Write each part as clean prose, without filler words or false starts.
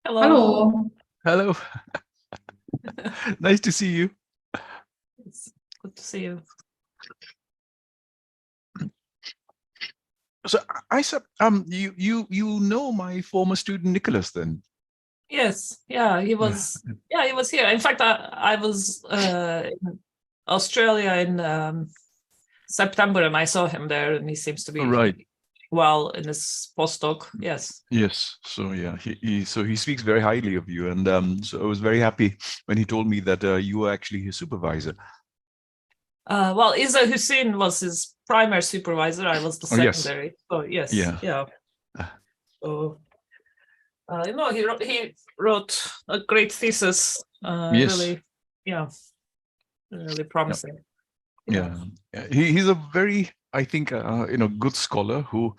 Hello. Hello. Hello. Nice to see you. It's good to see you. So Isa, you know my former student Nicholas then? Yes, yeah, he was here. In fact, I was in Australia in September, and I saw him there, and he seems to be well in his postdoc. Yes. Yes. So yeah, he speaks very highly of you, and so I was very happy when he told me that you were actually his supervisor. Well, Isa Hussein was his primary supervisor. I was the secondary. Yes. So yes, yeah. So he wrote a great thesis. Yes. Really promising. Yeah. He's a very, I think, good scholar who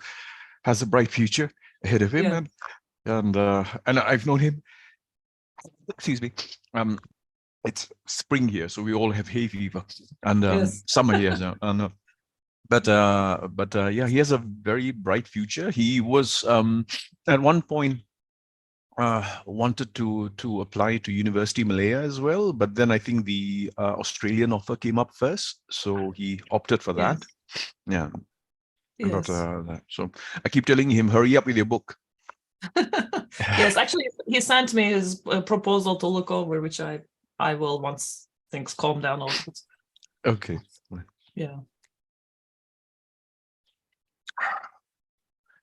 has a bright future ahead of him, and I've known him. Excuse me. It's spring here, so we all have hay fever, and summer here now. But yeah, he has a very bright future. He was at one point wanted to apply to University Malaya as well, but then I think the Australian offer came up first, so he opted for that. Yeah. Yes. So I keep telling him, hurry up with your book. Yes, actually, he sent me his proposal to look over, which I will once things calm down a little bit. Okay. Yeah.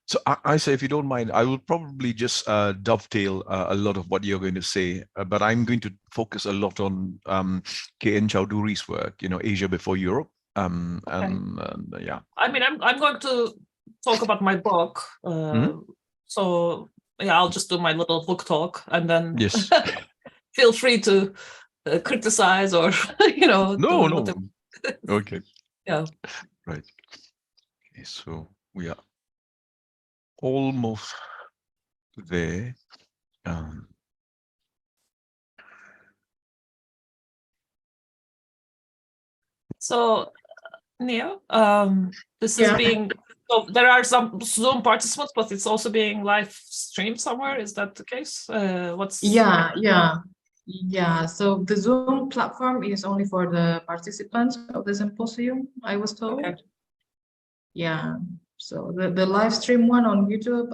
So I say, if you don't mind, I will probably just dovetail a lot of what you're going to say, but I'm going to focus a lot on K.N. Chowdhury's work, Asia Before Europe. Yeah. I mean, I'm going to talk about my book. So yeah, I'll just do my little book talk, and then yes. feel free to criticize or No. Okay. Yeah. Right. Okay, so we are almost there. So, Nia, this is being. So there are some Zoom participants, but it's also being live streamed somewhere. Is that the case? Yeah. So the Zoom platform is only for the participants of the symposium, I was told. Okay. Yeah. So the live stream one on YouTube,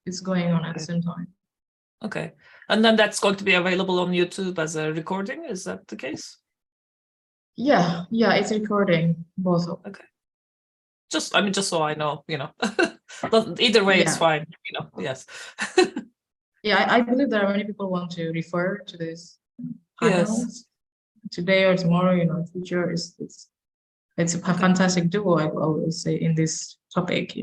it's going on at the same time. Okay. And then that's going to be available on YouTube as a recording. Is that the case? Yeah, it's recording both. Okay. Just so I know, but either way, it's fine, Yes. Yeah, I believe there are many people want to refer to this panels today or tomorrow. Future it's a fantastic duo, I will say, in this topic.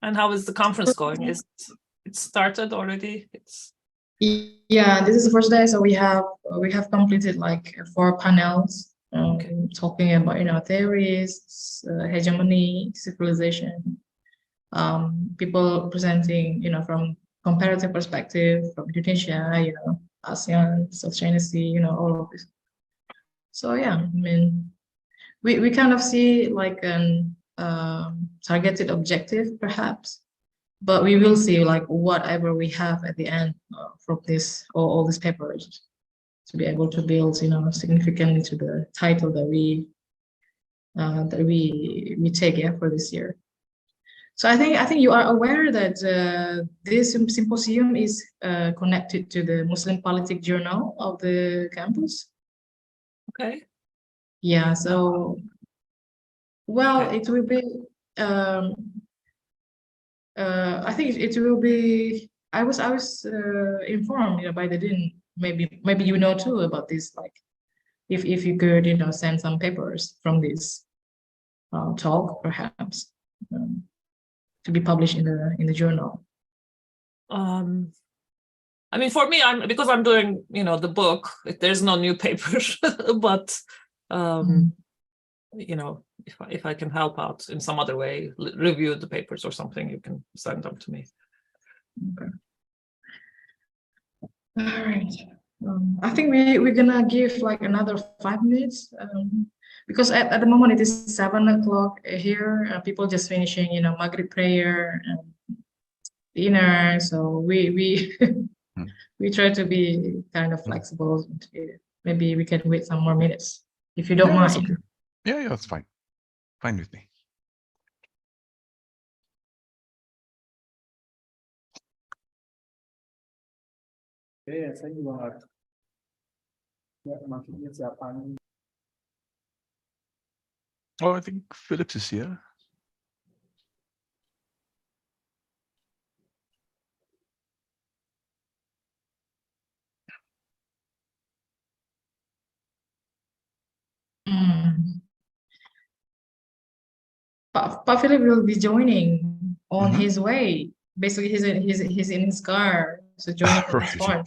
And how is the conference going? Is it started already? Yeah, this is the first day, so we have completed like 4 panels talking about theories, hegemony, civilization, people presenting from comparative perspective from Indonesia, ASEAN, South China Sea, all of this. So yeah, I mean, we kind of see like an targeted objective perhaps. But we will see like whatever we have at the end from this all these papers to be able to build significantly to the title that we take for this year. So I think you are aware that this symposium is connected to the Muslim Politics Journal of the campus. Okay. Yeah. So it will be. I think it will be. I was informed by the dean. Maybe you know too about this. Like, if you could send some papers from this talk, perhaps to be published in the journal. I mean, for me, because I'm doing the book. There's no new paper, but if I can help out in some other way, review the papers or something, you can send them to me. Okay. All right. I think we're gonna give like another 5 minutes, because at the moment it is 7 o'clock here. People just finishing, Maghrib prayer and dinner. So we we try to be kind of flexible. Maybe we can wait some more minutes if you don't mind. Okay. Yeah, that's fine. Fine with me. Saya juga nggak maksudnya siapa nih. Oh, I think Phillips is here. Pak Philip will be joining on his way. Basically, he's in his car, so joining on his phone.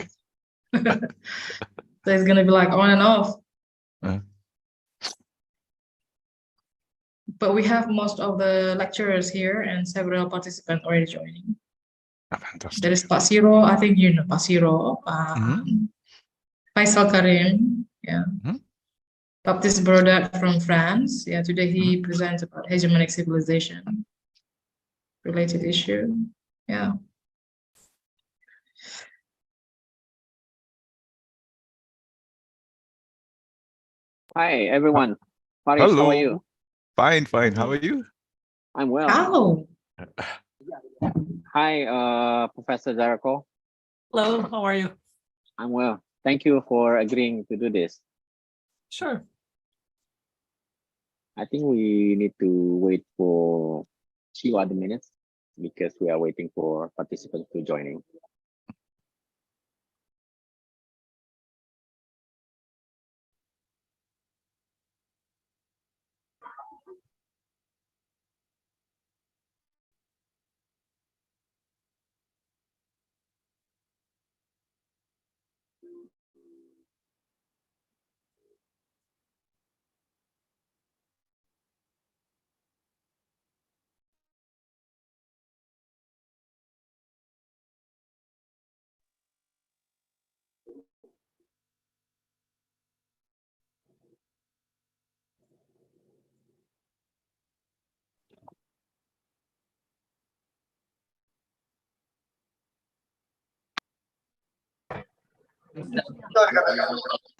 So it's gonna be like on and off. But we have most of the lecturers here and several participants already joining. Fantastic. There is Pak Siro, I think you know Pak Siro, Faisal Karim, yeah. Baptiste Brodat from France. Yeah, today he presents about hegemonic civilization related issue. Yeah. Hi, everyone. Farish, how are you? Fine. How are you? I'm well. Hello. Hi, Professor Zarko. Hello, how are you? I'm well. Thank you for agreeing to do this. Sure. I think we need to wait for few other minutes because we are waiting for participants to join in.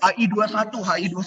HI 21, HI 21.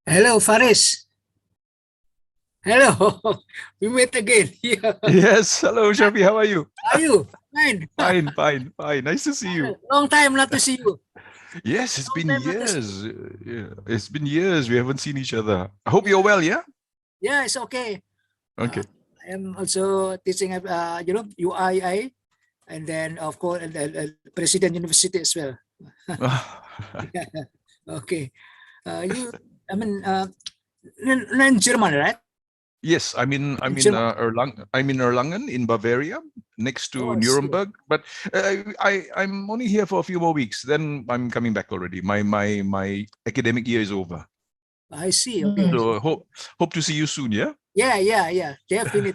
Hello, Farish. Hello, we met again. Yeah. Yes, hello, Shafi. How are you? Are you? Fine. Fine. Nice to see you. Long time not to see you. Yes, it's been Long time not to see years. Yeah, it's been years. We haven't seen each other. I hope you're well, yeah? Yeah, it's okay. Okay. I am also teaching, UII, and then of course, President University as well. Okay. In German, right? Yes, I'm in Erlangen in Bavaria, next to Oh, I see. Nuremberg. But I'm only here for a few more weeks. Then I'm coming back already. My academic year is over. I see. Okay. So hope to see you soon. Yeah. Yeah. Definitely.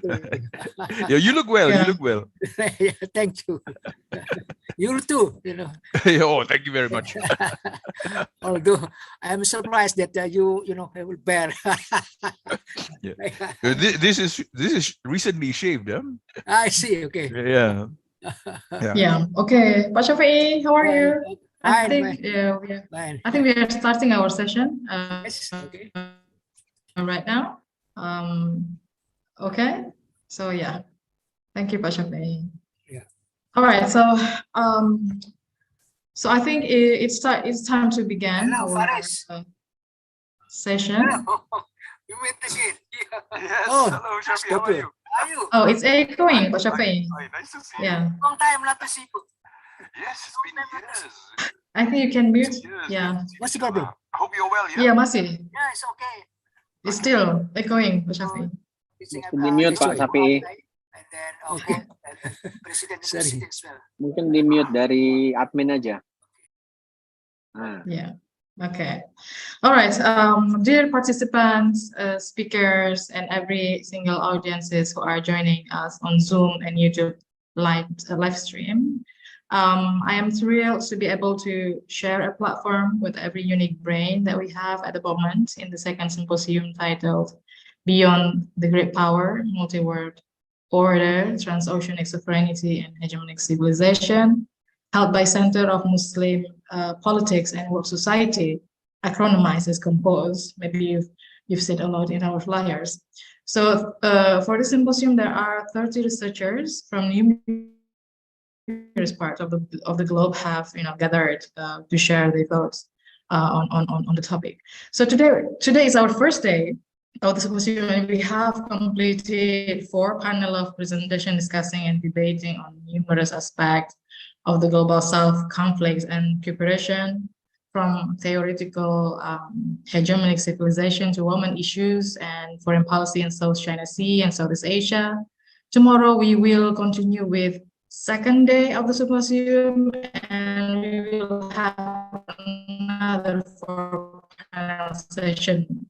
Yeah. You look well. Yeah. You look well. Yeah, thank you. You too. Oh, thank you very much. Although I'm surprised that you will bear. Yeah. This is recently shaved. Yeah. I see. Okay. Yeah. Yeah. Okay. Pak Shafi'i, how are you? I Fine. think Fine. I think we are starting our session Yes. Okay. right now. Okay. So yeah. Thank you, Pak Shafi'i. Yeah. All right. So I think it's time to begin Hello, our Farish. session. We met again. Yes. Oh, hello, Shafi. stop How are it. you? Are you? Oh, it's echoing, Pak Shafi'i. Hi, nice to see you. Yeah. Long time not to see you. Yes, it's been years. I think you can mute. Years. Yeah. What's the problem? I hope you're well, yeah? Yeah, masih. Yeah, it's okay. It's still echoing, Pak Shafi'i. Mungkin di-mute, Pak Sapi. And then, okay. President University as well. Mungkin di-mute dari admin aja. Yeah. Okay. All right. Dear participants, speakers, and every single audiences who are joining us on Zoom and YouTube live stream, I am thrilled to be able to share a platform with every unique brain that we have at the moment in the second symposium titled Beyond the Great Power, Multi-World Order, Transoceanic Sovereignty, and Hegemonic Civilization, held by Center of Muslim Politics and World Society, acronymized as COMPOSE. Maybe you've seen a lot in our flyers. So for the symposium, there are 30 researchers from numerous parts of the globe have gathered to share their thoughts on the topic. So today is our first day of the symposium, and we have completed 4 panels of presentation discussing and debating on numerous aspects of the global South conflicts and preparation, from theoretical hegemonic civilization to women issues and foreign policy in South China Sea and Southeast Asia. Tomorrow we will continue with second day of the symposium, and we will have another 4 panel session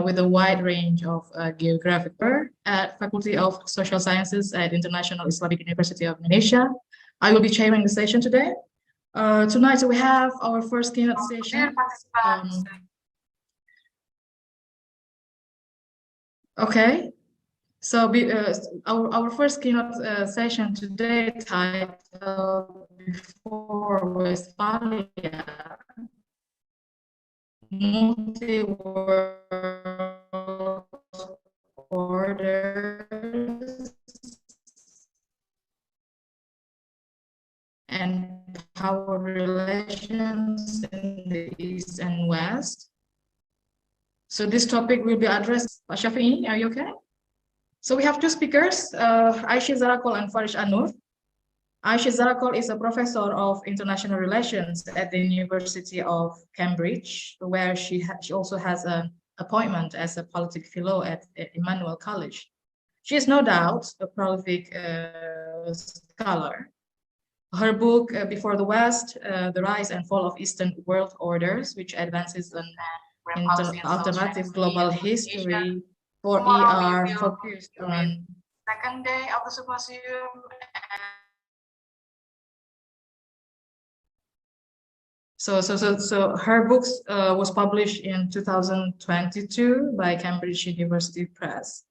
with a wide range of geographic at Faculty of Social Sciences at International Islamic University of Indonesia. I will be chairing the session today. Tonight we have our first keynote session. Okay, so our first keynote session today titled Before Westphalia, Multi-World Orders and Power Relations in the East and West. So this topic will be addressed by Shafi'i. Are you okay? So we have 2 speakers, Isa Blumi and Farish. Isa Blumi is a professor of international relations at the University of Cambridge, where she also has an appointment as a political fellow at Emmanuel College. She is no doubt a prolific scholar. Her book, Before the West, The Rise and Fall of Eastern World Orders, which advances an alternative global history for ER, focused on second day of the symposium. So her books was published in 2022 by Cambridge University Press.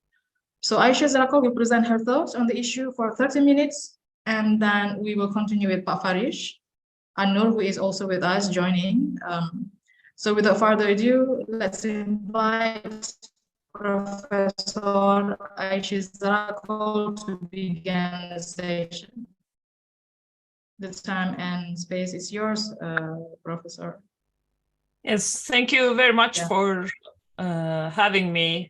So Aisha Zarako will present her thoughts on the issue for 30 minutes, and then we will continue with Pak Farish and Noor, who is also with us joining. So without further ado, let's invite Professor Aisha Zarako to begin the session. The time and space is yours, Professor. Yes, thank you very much for having me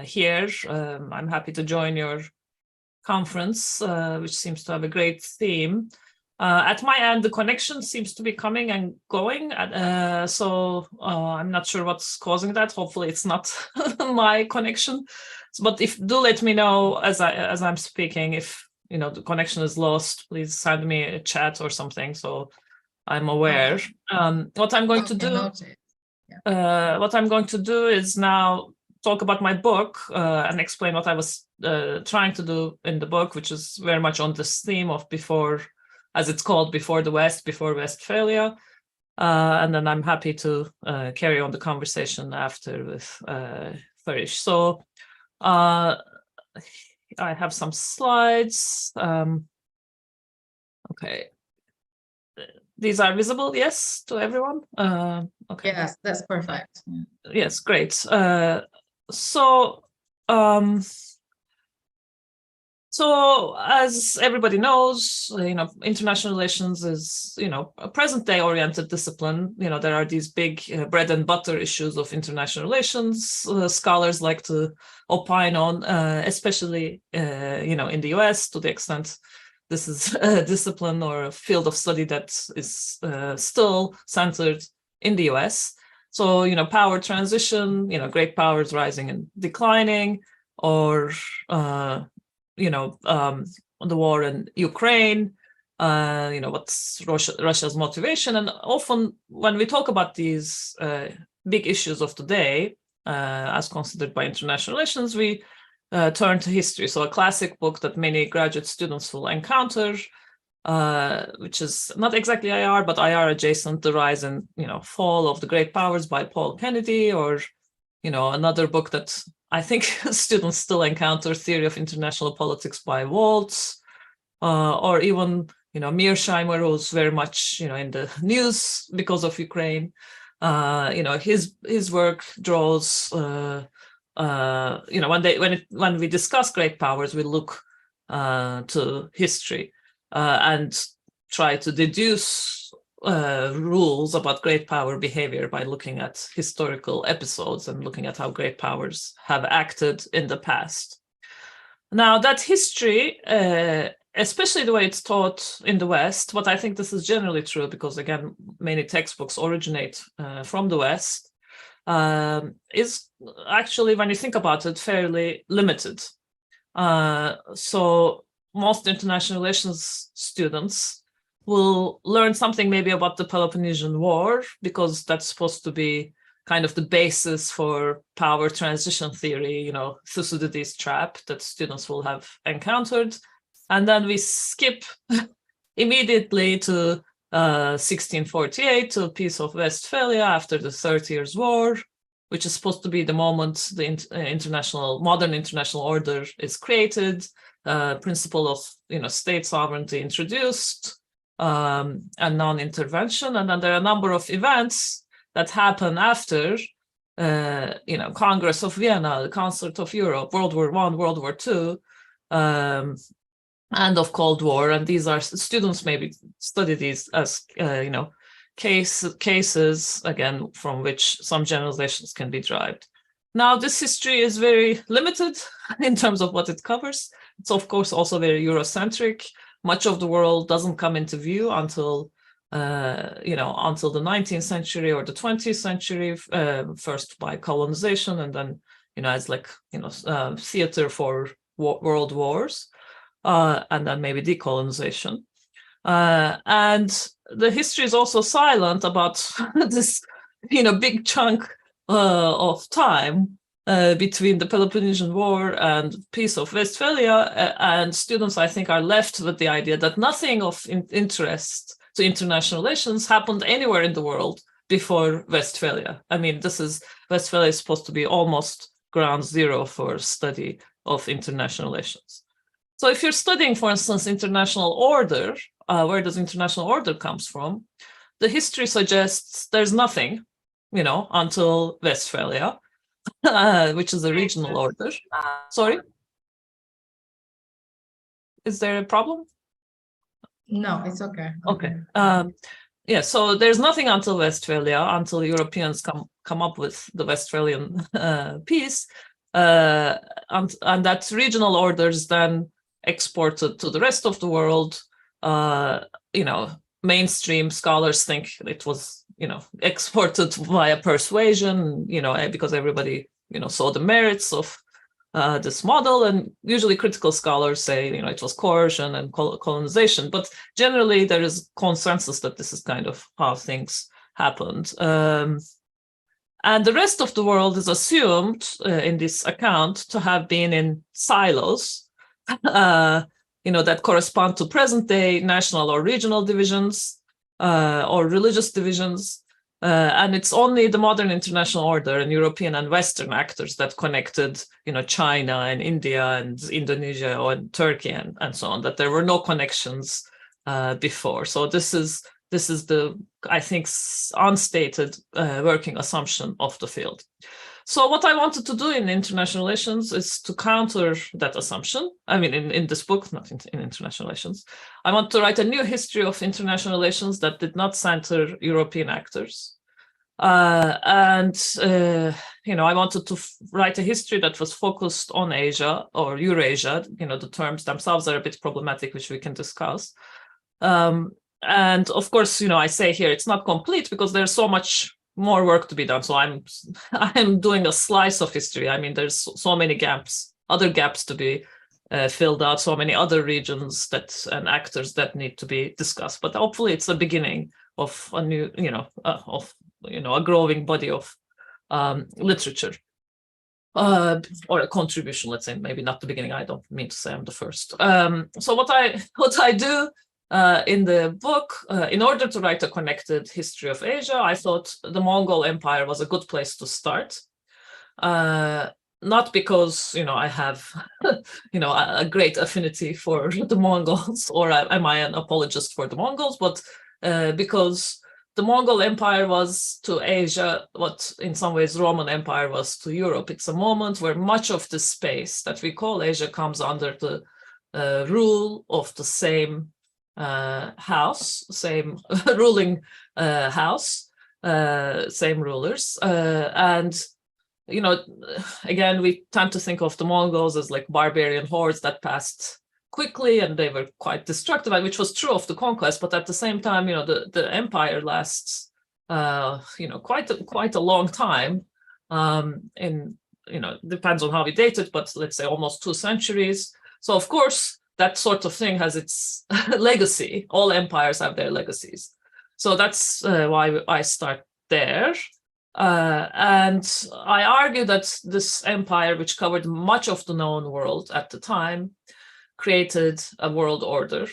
here. I'm happy to join your conference, which seems to have a great theme. At my end, the connection seems to be coming and going, so I'm not sure what's causing that. Hopefully, it's not my connection. But do let me know as I'm speaking if the connection is lost. Please send me a chat or something so I'm aware. What I'm going to do. What I'm going to do is now talk about my book and explain what I was trying to do in the book, which is very much on this theme of before, as it's called, before the West, before Westphalia. And then I'm happy to carry on the conversation after with Farish. So I have some slides. Okay. These are visible, yes, to everyone? Okay. Yes, that's perfect. Yes, great. So as everybody knows, international relations is, a present-day oriented discipline. There are these big bread and butter issues of international relations. Scholars like to opine on, especially, in the US, to the extent this is a discipline or a field of study that is still centered in the US. So, power transition, great powers rising and declining, or, the war in Ukraine, what's Russia's motivation. And often when we talk about these big issues of today, as considered by international relations, we turn to history. So a classic book that many graduate students will encounter, which is not exactly IR, but IR adjacent, The Rise and Fall of the Great Powers by Paul Kennedy, or another book that I think students still encounter, Theory of International Politics by Waltz, or even Mearsheimer, who's very much in the news because of Ukraine. His work draws. When we discuss great powers, we look to history and try to deduce rules about great power behavior by looking at historical episodes and looking at how great powers have acted in the past. Now, that history, especially the way it's taught in the West, but I think this is generally true because, again, many textbooks originate from the West, is actually, when you think about it, fairly limited. So most international relations students will learn something maybe about the Peloponnesian War, because that's supposed to be kind of the basis for power transition theory, Thucydides' trap that students will have encountered. And then we skip immediately to 1648, to Peace of Westphalia after the 30 Years' War, which is supposed to be the moment the modern international order is created, principle of state sovereignty introduced, and non-intervention. And then there are a number of events that happen after, Congress of Vienna, the Concert of Europe, World War I, World War II, and of Cold War. And these are, students maybe study these as, cases, again, from which some generalizations can be derived. Now, this history is very limited in terms of what it covers. It's, of course, also very Eurocentric. Much of the world doesn't come into view until, until the 19th century or the 20th century, first by colonization, and then, as theater for world wars, and then maybe decolonization. And the history is also silent about this, big chunk of time between the Peloponnesian War and Peace of Westphalia, and students, I think, are left with the idea that nothing of interest to international relations happened anywhere in the world before Westphalia. I mean, Westphalia is supposed to be almost ground zero for study of international relations. So if you're studying, for instance, international order, where does international order comes from? The history suggests there's nothing, until Westphalia, which is a regional order. Sorry? Is there a problem? No, it's okay. Okay. Yeah, so there's nothing until Westphalia, until Europeans come up with the Westphalian peace, and that regional orders then exported to the rest of the world. Mainstream scholars think it was, exported via persuasion, because everybody, saw the merits of this model, and usually critical scholars say, it was coercion and colonization, but generally there is consensus that this is kind of how things happened. And the rest of the world is assumed in this account to have been in silos, that correspond to present day national or regional divisions or religious divisions. And it's only the modern international order and European and Western actors that connected, China and India and Indonesia and Turkey and so on, that there were no connections before. So this is the, I think, unstated working assumption of the field. So what I wanted to do in international relations is to counter that assumption. I mean, in this book, not in international relations, I want to write a new history of international relations that did not center European actors. I wanted to write a history that was focused on Asia or Eurasia. The terms themselves are a bit problematic, which we can discuss. And of course, I say here it's not complete because there's so much more work to be done. So I'm doing a slice of history. I mean, there's so many gaps, other gaps to be filled out, so many other regions and actors that need to be discussed. But hopefully, it's the beginning of a new, a growing body of literature or a contribution. Let's say maybe not the beginning. I don't mean to say I'm the first. So what I do. In the book, in order to write a connected history of Asia, I thought the Mongol Empire was a good place to start. Not because, I have, a great affinity for the Mongols, or am I an apologist for the Mongols, but because the Mongol Empire was to Asia what in some ways Roman Empire was to Europe. It's a moment where much of the space that we call Asia comes under the rule of the same house, same ruling house, same rulers. And, again, we tend to think of the Mongols as like barbarian hordes that passed quickly and they were quite destructive, which was true of the conquest. But at the same time, the empire lasts, quite a long time. Depends on how we date it, but let's say almost 2 centuries. So, of course, that sort of thing has its legacy. All empires have their legacies. So that's why I start there. And I argue that this empire, which covered much of the known world at the time, created a world order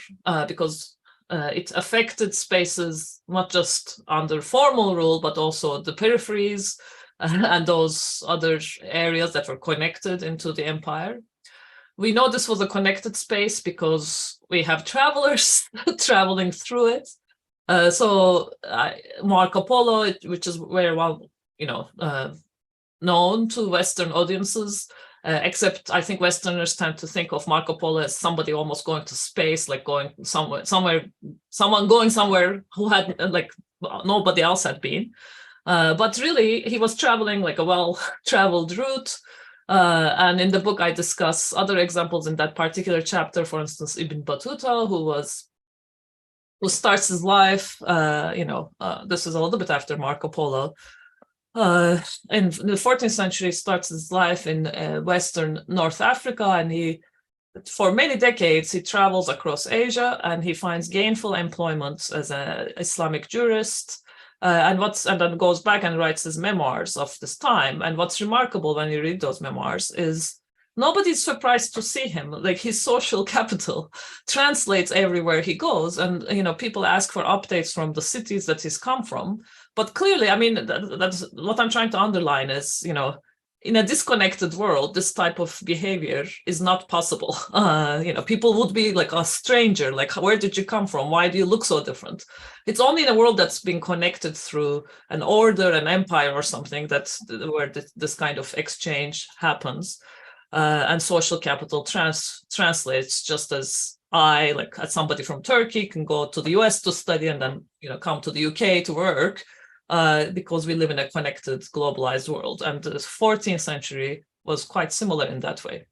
because it affected spaces not just under formal rule, but also the peripheries and those other areas that were connected into the empire. We know this was a connected space because we have travelers traveling through it. So Marco Polo, which is very well, known to Western audiences, except I think Westerners tend to think of Marco Polo as somebody almost going to space, like going someone going somewhere who had like nobody else had been. But really, he was traveling like a well-traveled route. And in the book, I discuss other examples in that particular chapter. For instance, Ibn Battuta, who starts his life, this is a little bit after Marco Polo. In the 14th century, starts his life in Western North Africa, and for many decades, he travels across Asia, and he finds gainful employment as an Islamic jurist. And then goes back and writes his memoirs of this time. And what's remarkable when you read those memoirs is nobody's surprised to see him. Like his social capital translates everywhere he goes. And, people ask for updates from the cities that he's come from. But clearly, I mean, that's what I'm trying to underline is, in a disconnected world, this type of behavior is not possible. People would be like a stranger, like, where did you come from? Why do you look so different? It's only in a world that's been connected through an order, an empire or something, where this kind of exchange happens. And social capital translates, just as as somebody from Turkey can go to the US to study and then come to the UK to work, because we live in a connected, globalized world. And the 14th century was quite similar in that way.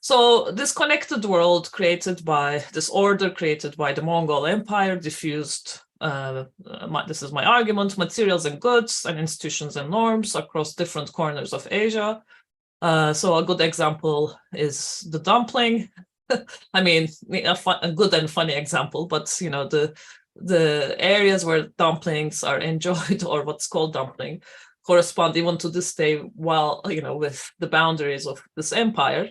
So this connected world created by this order created by the Mongol Empire diffused, this is my argument, materials and goods and institutions and norms across different corners of Asia. So a good example is the dumpling. I mean, a good and funny example, but the areas where dumplings are enjoyed, or what's called dumpling, correspond even to this day, with the boundaries of this empire.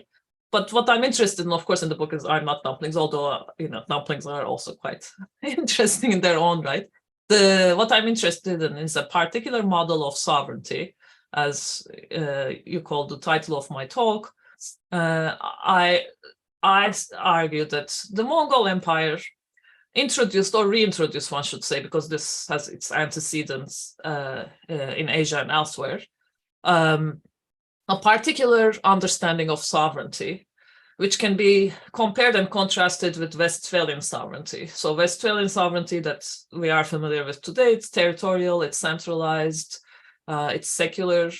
But what I'm interested in, of course, in the book are not dumplings, although dumplings are also quite interesting in their own right. What I'm interested in is a particular model of sovereignty, as you call the title of my talk. I argue that the Mongol Empire introduced, or reintroduced, one should say, because this has its antecedents in Asia and elsewhere, a particular understanding of sovereignty, which can be compared and contrasted with Westphalian sovereignty. So Westphalian sovereignty that we are familiar with today, it's territorial, it's centralized, it's secular,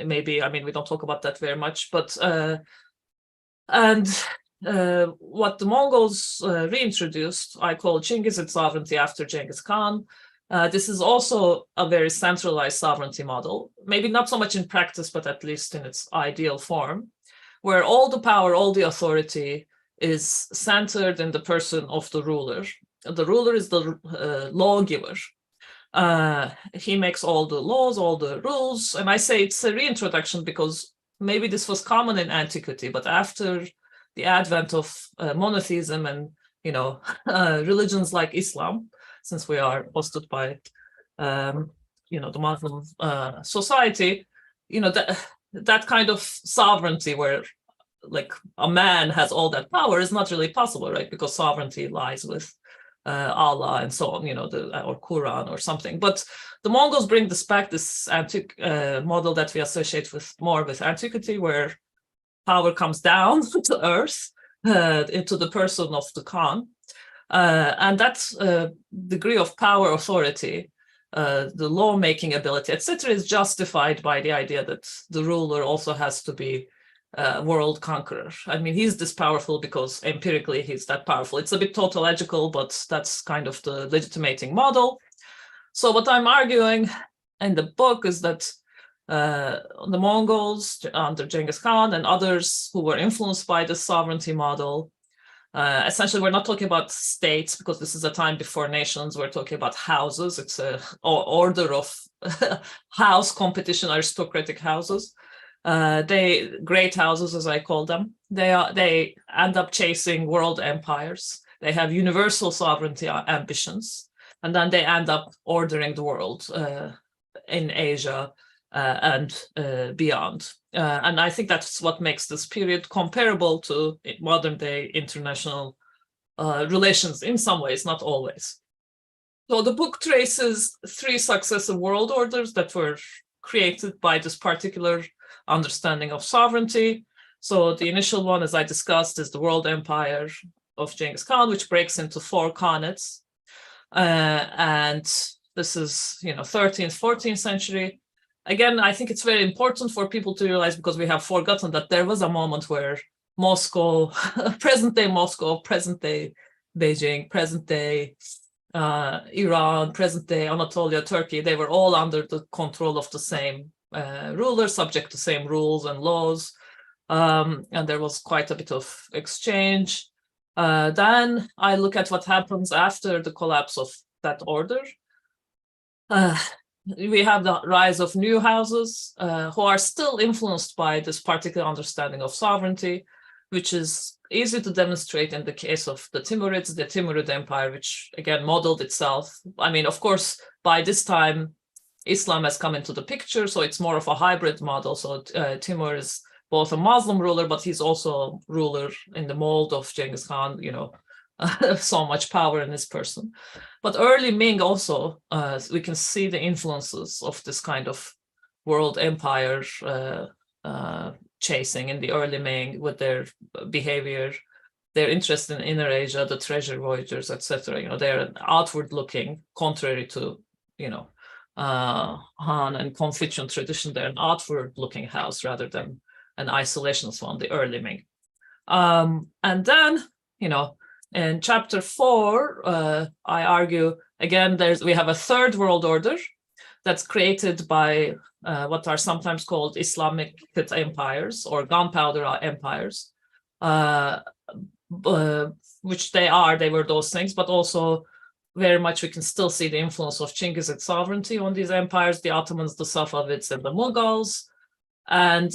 maybe, we don't talk about that very much, but, what the Mongols reintroduced, I call Chinggisid sovereignty after Genghis Khan. This is also a very centralized sovereignty model, maybe not so much in practice, but at least in its ideal form, where all the power, all the authority is centered in the person of the ruler. The ruler is the lawgiver. He makes all the laws, all the rules, and I say it's a reintroduction because maybe this was common in antiquity, but after the advent of monotheism and religions like Islam, since we are hosted by the Muslim society, that kind of sovereignty where like a man has all that power is not really possible, right? Because sovereignty lies with Allah and so on, or Quran or something. But the Mongols bring this back, this antique model that we associate more with antiquity, where power comes down to earth, into the person of the Khan. And that degree of power, authority, the lawmaking ability, etc., is justified by the idea that the ruler also has to be a world conqueror. He's this powerful because empirically he's that powerful. It's a bit tautological, but that's kind of the legitimating model. So what I'm arguing in the book is that the Mongols under Genghis Khan and others who were influenced by the sovereignty model, essentially we're not talking about states because this is a time before nations, we're talking about houses. It's an order of house competition, aristocratic houses. Great houses, as I call them, they end up chasing world empires. They have universal sovereignty ambitions, and then they end up ordering the world in Asia and beyond. And I think that's what makes this period comparable to modern day international relations in some ways, not always. So the book traces 3 successive world orders that were created by this particular understanding of sovereignty. So the initial one, as I discussed, is the world empire of Genghis Khan, which breaks into 4 khanates. And this is, 13th, 14th century. Again, I think it's very important for people to realize, because we have forgotten that there was a moment where Moscow, present-day Moscow, present-day Beijing, present-day Iran, present-day Anatolia, Turkey, they were all under the control of the same ruler, subject to same rules and laws. And there was quite a bit of exchange. Then I look at what happens after the collapse of that order. We have the rise of new houses who are still influenced by this particular understanding of sovereignty, which is easy to demonstrate in the case of the Timurids, the Timurid Empire, which again modeled itself. Of course, by this time, Islam has come into the picture, so it's more of a hybrid model. So Timur is both a Muslim ruler, but he's also a ruler in the mold of Genghis Khan, so much power in his person. But early Ming also, we can see the influences of this kind of world empire chasing in the early Ming with their behavior, their interest in Inner Asia, the treasure voyagers, etc. They're an outward looking, contrary to, Han and Confucian tradition, they're an outward looking house rather than an isolationist one, the early Ming. And then, in chapter 4, I argue, again, we have a third world order that's created by what are sometimes called Islamic empires or gunpowder empires, which they were those things, but also very much we can still see the influence of Chinggizid sovereignty on these empires, the Ottomans, the Safavids, and the Mughals. And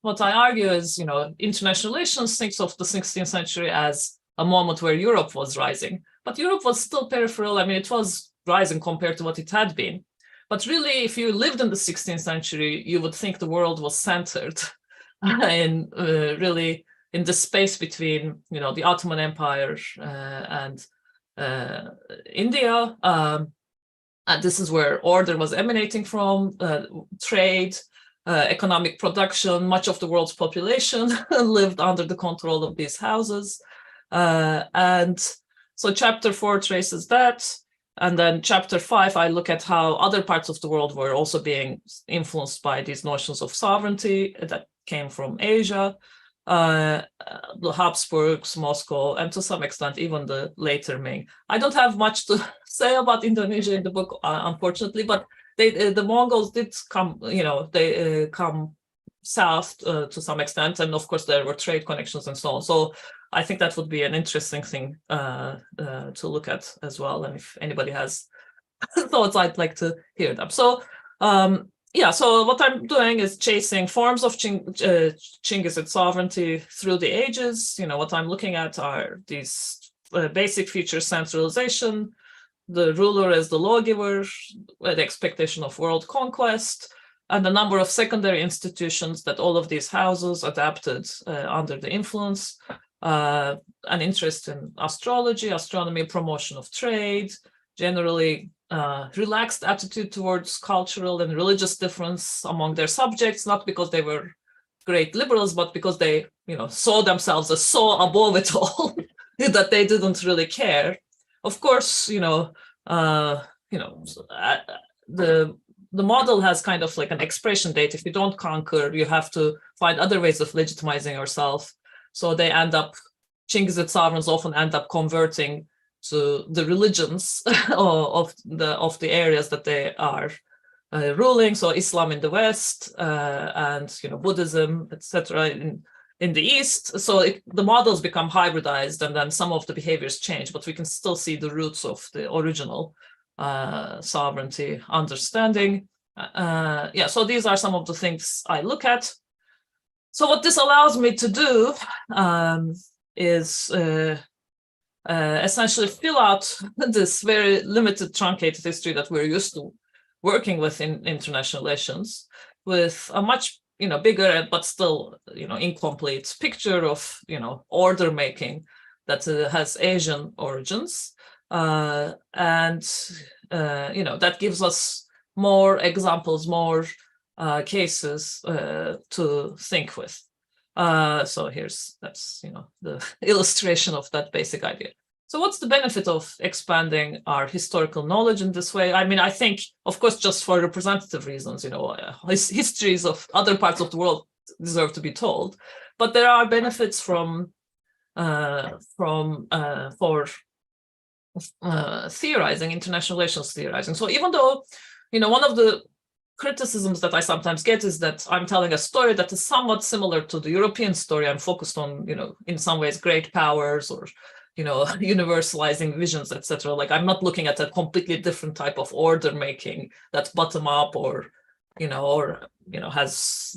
what I argue is, international relations thinks of the 16th century as a moment where Europe was rising, but Europe was still peripheral. I mean, it was rising compared to what it had been. But really, if you lived in the 16th century, you would think the world was centered in really in the space between, the Ottoman Empire and India. And this is where order was emanating from, trade, economic production. Much of the world's population lived under the control of these houses. And so chapter 4 traces that. And then chapter 5, I look at how other parts of the world were also being influenced by these notions of sovereignty that came from Asia, the Habsburgs, Moscow, and to some extent, even the later Ming. I don't have much to say about Indonesia in the book, unfortunately, but the Mongols did come, they come south to some extent. And of course, there were trade connections and so on. So I think that would be an interesting thing to look at as well. And if anybody has thoughts, I'd like to hear them. So, so what I'm doing is chasing forms of Chinggizid sovereignty through the ages. What I'm looking at are these basic features: centralization, the ruler as the lawgiver, the expectation of world conquest, and the number of secondary institutions that all of these houses adapted under the influence. An interest in astrology, astronomy, promotion of trade, generally relaxed attitude towards cultural and religious difference among their subjects, not because they were great liberals, but because they, saw themselves as so above it all that they didn't really care. Of course, the model has kind of like an expiration date. If you don't conquer, you have to find other ways of legitimizing yourself. So they Chinggizid sovereigns often end up converting to the religions of the areas that they are ruling. So Islam in the West and Buddhism, etc. in the East. So the models become hybridized, and then some of the behaviors change, but we can still see the roots of the original sovereignty understanding. So these are some of the things I look at. So what this allows me to do is essentially fill out this very limited, truncated history that we're used to working with in international relations, with a much bigger but still incomplete picture of order making that has Asian origins, and that gives us more examples, more cases to think with. So that's the illustration of that basic idea. So what's the benefit of expanding our historical knowledge in this way? I mean, I think, of course, just for representative reasons, histories of other parts of the world deserve to be told, but there are benefits for theorizing, international relations theorizing. So even though, one of the criticisms that I sometimes get is that I'm telling a story that is somewhat similar to the European story. I'm focused on, in some ways, great powers or, universalizing visions, etc. Like I'm not looking at a completely different type of order making that's bottom up or, has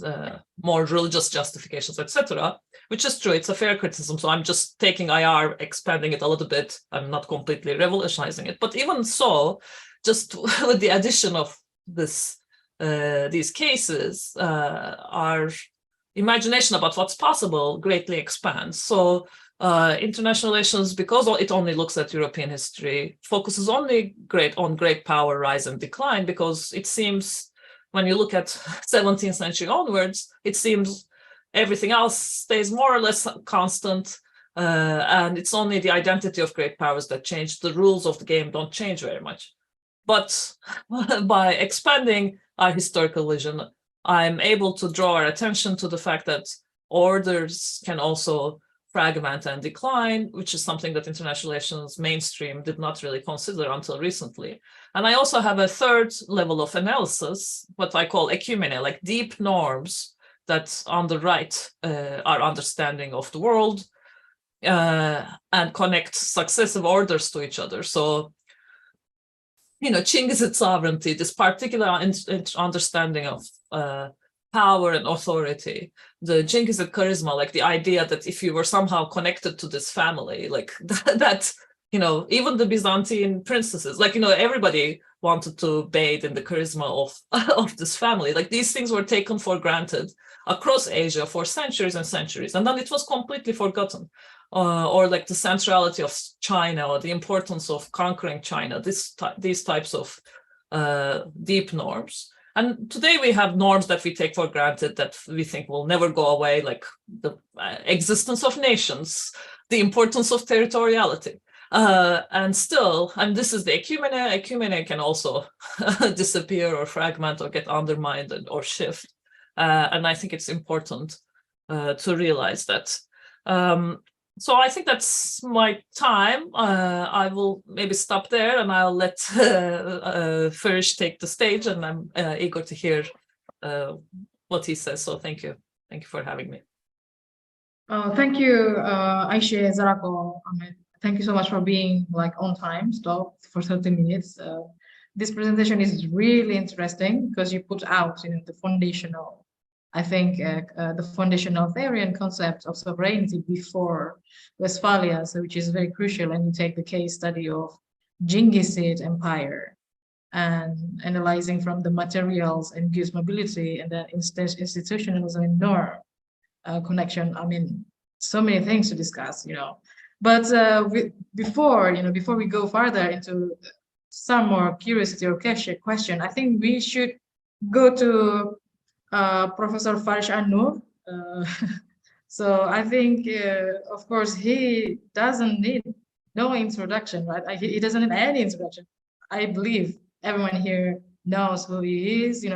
more religious justifications, etc. Which is true. It's a fair criticism. So I'm just taking IR, expanding it a little bit. I'm not completely revolutionizing it. But even so, just with the addition of these cases, our imagination about what's possible greatly expands. So international relations, because it only looks at European history, focuses only on great power rise and decline, because it seems when you look at 17th century onwards, it seems everything else stays more or less constant. And it's only the identity of great powers that change. The rules of the game don't change very much. But by expanding our historical vision, I'm able to draw our attention to the fact that orders can also fragment and decline, which is something that international relations mainstream did not really consider until recently. And I also have a third level of analysis, what I call ecumene, like deep norms that underwrite our understanding of the world and connect successive orders to each other. So, Chinggizid sovereignty, this particular understanding of power and authority, the Chinggizid charisma, like the idea that if you were somehow connected to this family, like that, even the Byzantine princesses, like, everybody wanted to bathe in the charisma of this family. Like these things were taken for granted across Asia for centuries and centuries. And then it was completely forgotten. Or like the centrality of China, or the importance of conquering China, these types of deep norms. And today we have norms that we take for granted that we think will never go away, like the existence of nations, the importance of territoriality. And this is the ecumene. Ecumene can also disappear or fragment or get undermined or shift. And I think it's important to realize that. So I think that's my time. I will maybe stop there, and I'll let Farish take the stage, and I'm eager to hear what he says. So thank you. Thank you for having me. Thank you, Aisha Zarako. Thank you so much for being on time, stop for 30 minutes. This presentation is really interesting because you put out the foundational, I think, the foundational theory and concept of sovereignty before Westphalia, which is very crucial. And you take the case study of Chinggizid Empire and analyzing from the materials and goods mobility and the institutionalism and Noor connection. I mean, so many things to discuss, But before we go further into some more curiosity or question, I think we should go to Professor Farish and Noor. So I think, of course, he doesn't need no introduction, right? He doesn't need any introduction. I believe everyone here knows who he is.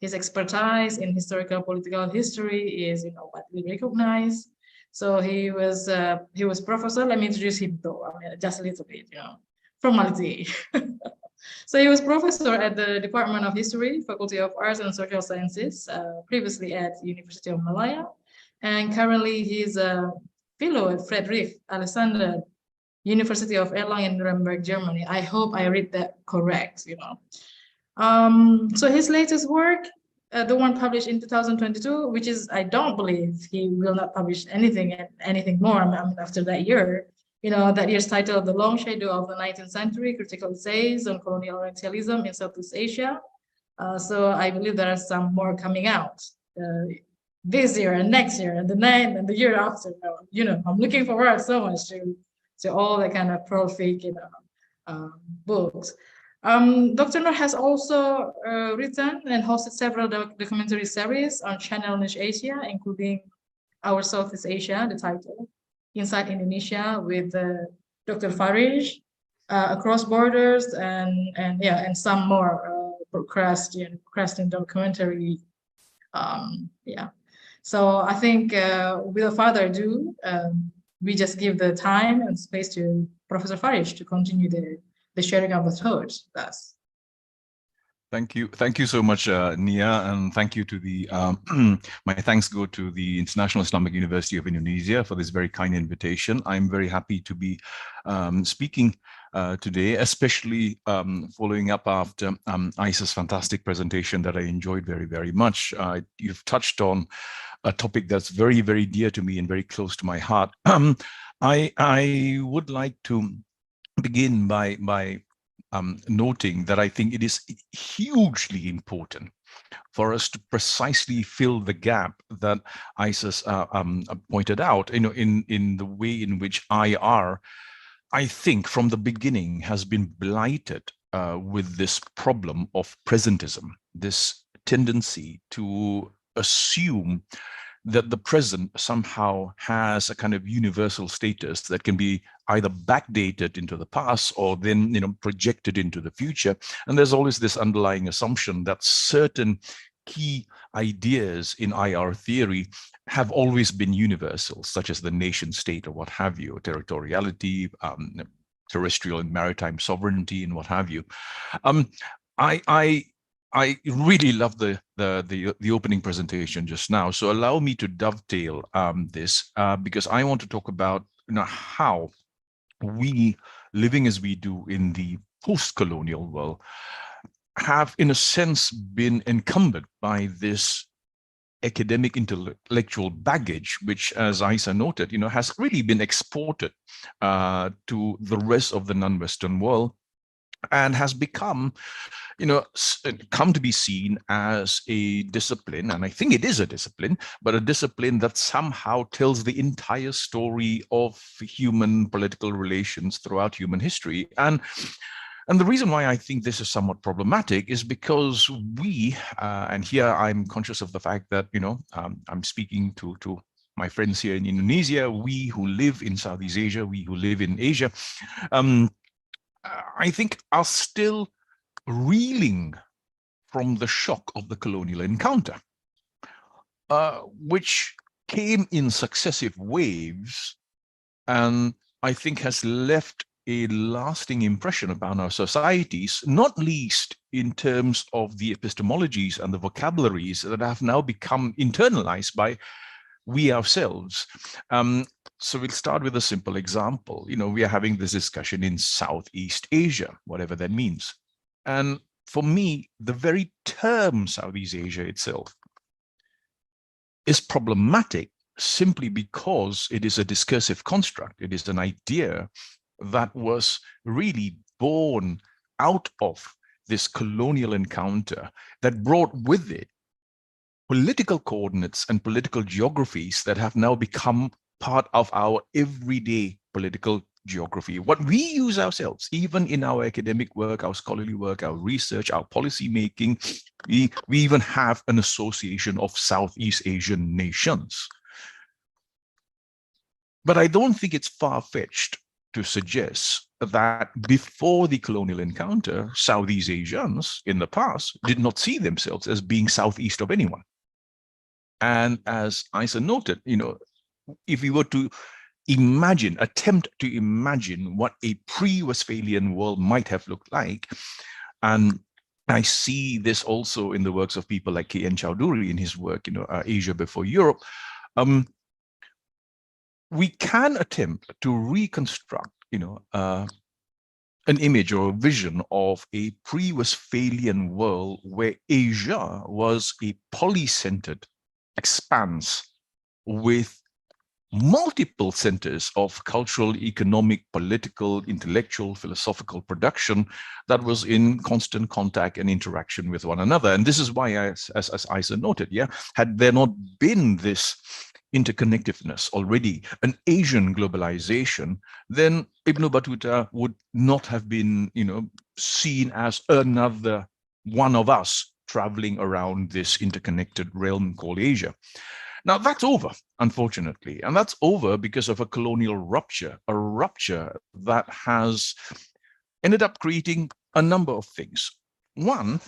His expertise in historical political history is, what we recognize. So he was professor. Let me introduce him though. Just a little bit, formality. So he was professor at the Department of History, Faculty of Arts and Social Sciences, previously at University of Malaya, and currently he's a fellow at Friedrich Alexander University of Erlangen-Nuremberg, Germany. I hope I read that correct. So his latest work, the one published in 2022, which is, I don't believe he will not publish anything more after that year. That year's title, The Long Shadow of the 19th Century, Critical Essays on Colonial Orientalism in Southeast Asia. So I believe there are some more coming out this year and next year and the year after. I'm looking forward so much to all the kind of prolific, books. Dr. Noor has also written and hosted several documentary series on Channel Niche Asia, including Our Southeast Asia, the title, Inside Indonesia with Dr. Farish, Across Borders, and some more Creston documentary. So I think without further ado, we just give the time and space to Professor Farish to continue the sharing of the thoughts. Thus. Thank you so much, Nia, and thank you to the my thanks go to the International Islamic University of Indonesia for this very kind invitation. I'm very happy to be speaking today, especially following up after Isa's fantastic presentation that I enjoyed very, very much. You've touched on a topic that's very, very dear to me and very close to my heart. I would like to begin by noting that I think it is hugely important for us to precisely fill the gap that Isa's pointed out, in the way in which IR, I think from the beginning, has been blighted with this problem of presentism, this tendency to assume that the present somehow has a kind of universal status that can be either backdated into the past or then projected into the future. And there's always this underlying assumption that certain key ideas in IR theory have always been universal, such as the nation state or what have you, territoriality, terrestrial and maritime sovereignty, and what have you. I really love the opening presentation just now. So allow me to dovetail this because I want to talk about how we, living as we do in the post-colonial world, have in a sense been encumbered by this academic intellectual baggage, which, as Isa noted, has really been exported to the rest of the non-Western world and has become come to be seen as a discipline, and I think it is a discipline, but a discipline that somehow tells the entire story of human political relations throughout human history. And the reason why I think this is somewhat problematic is because we, and here I'm conscious of the fact that, I'm speaking to my friends here in Indonesia, we who live in Southeast Asia, we who live in Asia, I think are still reeling from the shock of the colonial encounter, which came in successive waves, and I think has left a lasting impression upon our societies, not least in terms of the epistemologies and the vocabularies that have now become internalized by we ourselves. So we'll start with a simple example. We are having this discussion in Southeast Asia, whatever that means. And for me, the very term Southeast Asia itself is problematic simply because it is a discursive construct. It is an idea that was really born out of this colonial encounter that brought with it political coordinates and political geographies that have now become part of our everyday political geography. What we use ourselves, even in our academic work, our scholarly work, our research, our policy making, we even have an association of Southeast Asian nations. But I don't think it's far-fetched to suggest that before the colonial encounter, Southeast Asians in the past did not see themselves as being southeast of anyone. And as Isa noted, if we were to attempt to imagine what a pre-Westphalian world might have looked like, and I see this also in the works of people like K.N. Chowdhury in his work, Asia Before Europe, we can attempt to reconstruct, an image or a vision of a pre-Westphalian world where Asia was a polycentered expanse with multiple centers of cultural, economic, political, intellectual, philosophical production that was in constant contact and interaction with one another. And this is why, as Isa noted, had there not been this interconnectedness already, an Asian globalization, then Ibn Battuta would not have been, seen as another one of us traveling around this interconnected realm called Asia. Now that's over, unfortunately, and that's over because of a colonial rupture, a rupture that has ended up creating a number of things. One,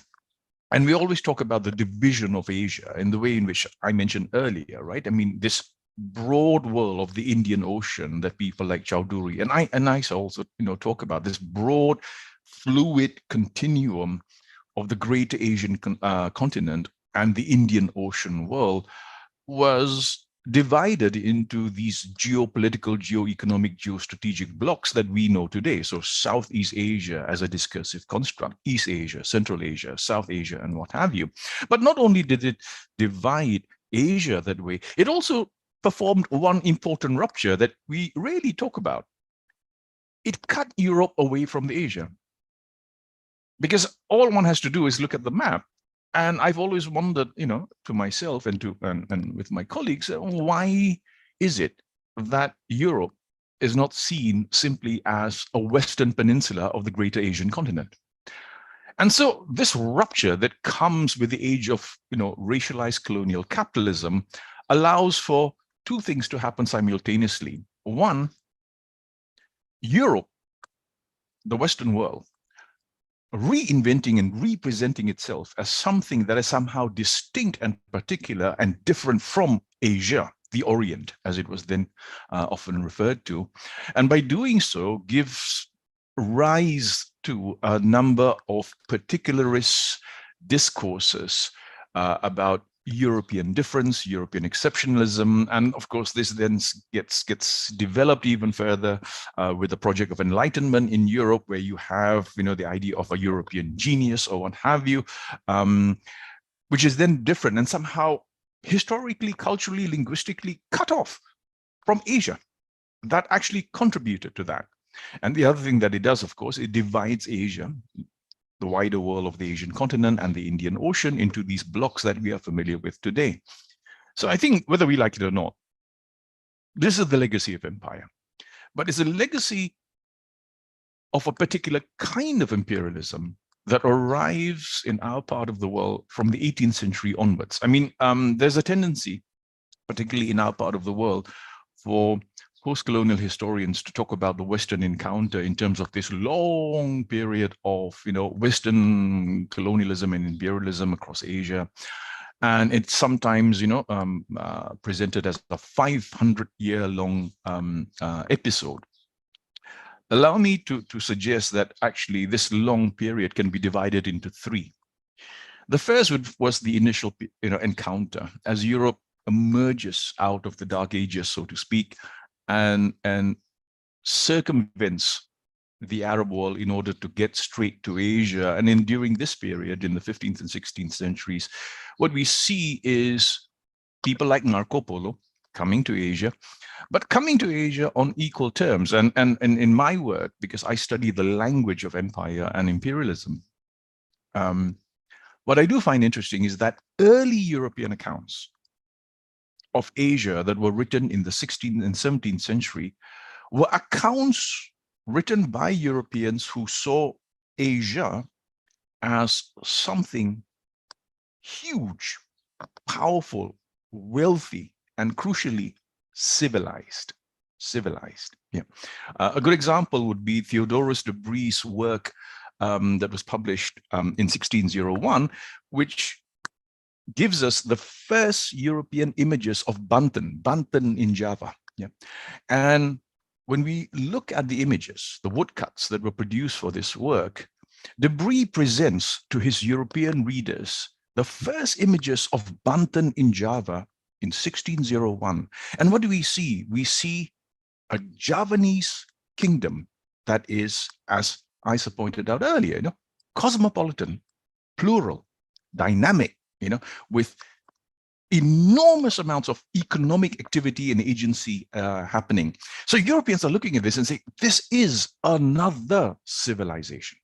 and we always talk about the division of Asia in the way in which I mentioned earlier, right? I mean, this broad world of the Indian Ocean that people like Chowdhury and I also, talk about, this broad, fluid continuum of the great Asian continent and the Indian Ocean world was divided into these geopolitical, geoeconomic, geostrategic blocks that we know today. So Southeast Asia as a discursive construct, East Asia, Central Asia, South Asia, and what have you. But not only did it divide Asia that way, it also performed one important rupture that we rarely talk about. It cut Europe away from Asia. Because all one has to do is look at the map. And I've always wondered, to myself and with my colleagues, why is it that Europe is not seen simply as a Western peninsula of the greater Asian continent? And so this rupture that comes with the age of, racialized colonial capitalism allows for two things to happen simultaneously. One, Europe, the Western world, reinventing and representing itself as something that is somehow distinct and particular and different from Asia, the Orient, as it was then often referred to. And by doing so, gives rise to a number of particularist discourses about European difference, European exceptionalism, and of course this then gets developed even further with the project of enlightenment in Europe, where you have the idea of a European genius or what have you, which is then different and somehow historically, culturally, linguistically cut off from Asia. That actually contributed to that. And the other thing that it does, of course, it divides Asia, the wider world of the Asian continent and the Indian Ocean, into these blocks that we are familiar with today. So I think, whether we like it or not, this is the legacy of empire. But it's a legacy of a particular kind of imperialism that arrives in our part of the world from the 18th century onwards. I mean, there's a tendency, particularly in our part of the world, for post-colonial historians to talk about the Western encounter in terms of this long period of, Western colonialism and imperialism across Asia. And it's sometimes, presented as a 500-year-long episode. Allow me to suggest that actually this long period can be divided into three. The first was the initial, encounter as Europe emerges out of the Dark Ages, so to speak, and circumvents the Arab world in order to get straight to Asia. And during this period, in the 15th and 16th centuries, what we see is people like Marco Polo coming to Asia, but coming to Asia on equal terms. And in my work, because I study the language of empire and imperialism, what I do find interesting is that early European accounts of Asia that were written in the 16th and 17th century were accounts written by Europeans who saw Asia as something huge, powerful, wealthy, and crucially civilized. Yeah. A good example would be Theodorus de Brie's work that was published in 1601, which gives us the first European images of Banten in Java. Yeah. And when we look at the images, the woodcuts that were produced for this work, de Brie presents to his European readers the first images of Banten in Java in 1601. And what do we see? We see a Javanese kingdom that is, as Isa pointed out earlier, cosmopolitan, plural, dynamic, with enormous amounts of economic activity and agency happening. So Europeans are looking at this and say, this is another civilization.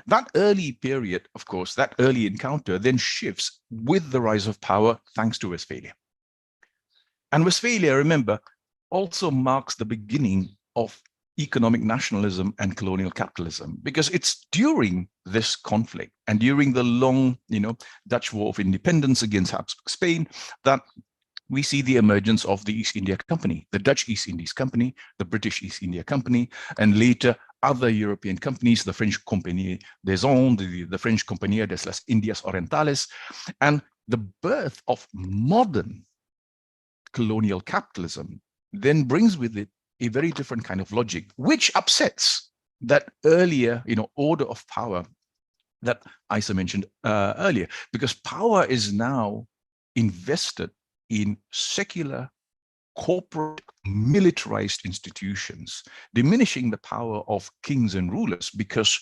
That early period, of course, that early encounter then shifts with the rise of power thanks to Westphalia. And Westphalia, remember, also marks the beginning of economic nationalism and colonial capitalism, because it's during this conflict and during the long, Dutch War of Independence against Habsburg Spain that we see the emergence of the East India Company, the Dutch East Indies Company, the British East India Company, and later other European companies, the French Compagnie des Indes, the French Compagnie des las Indias Orientales, and the birth of modern colonial capitalism then brings with it a very different kind of logic, which upsets that earlier, order of power that Isa mentioned earlier, because power is now invested in secular, corporate, militarized institutions, diminishing the power of kings and rulers because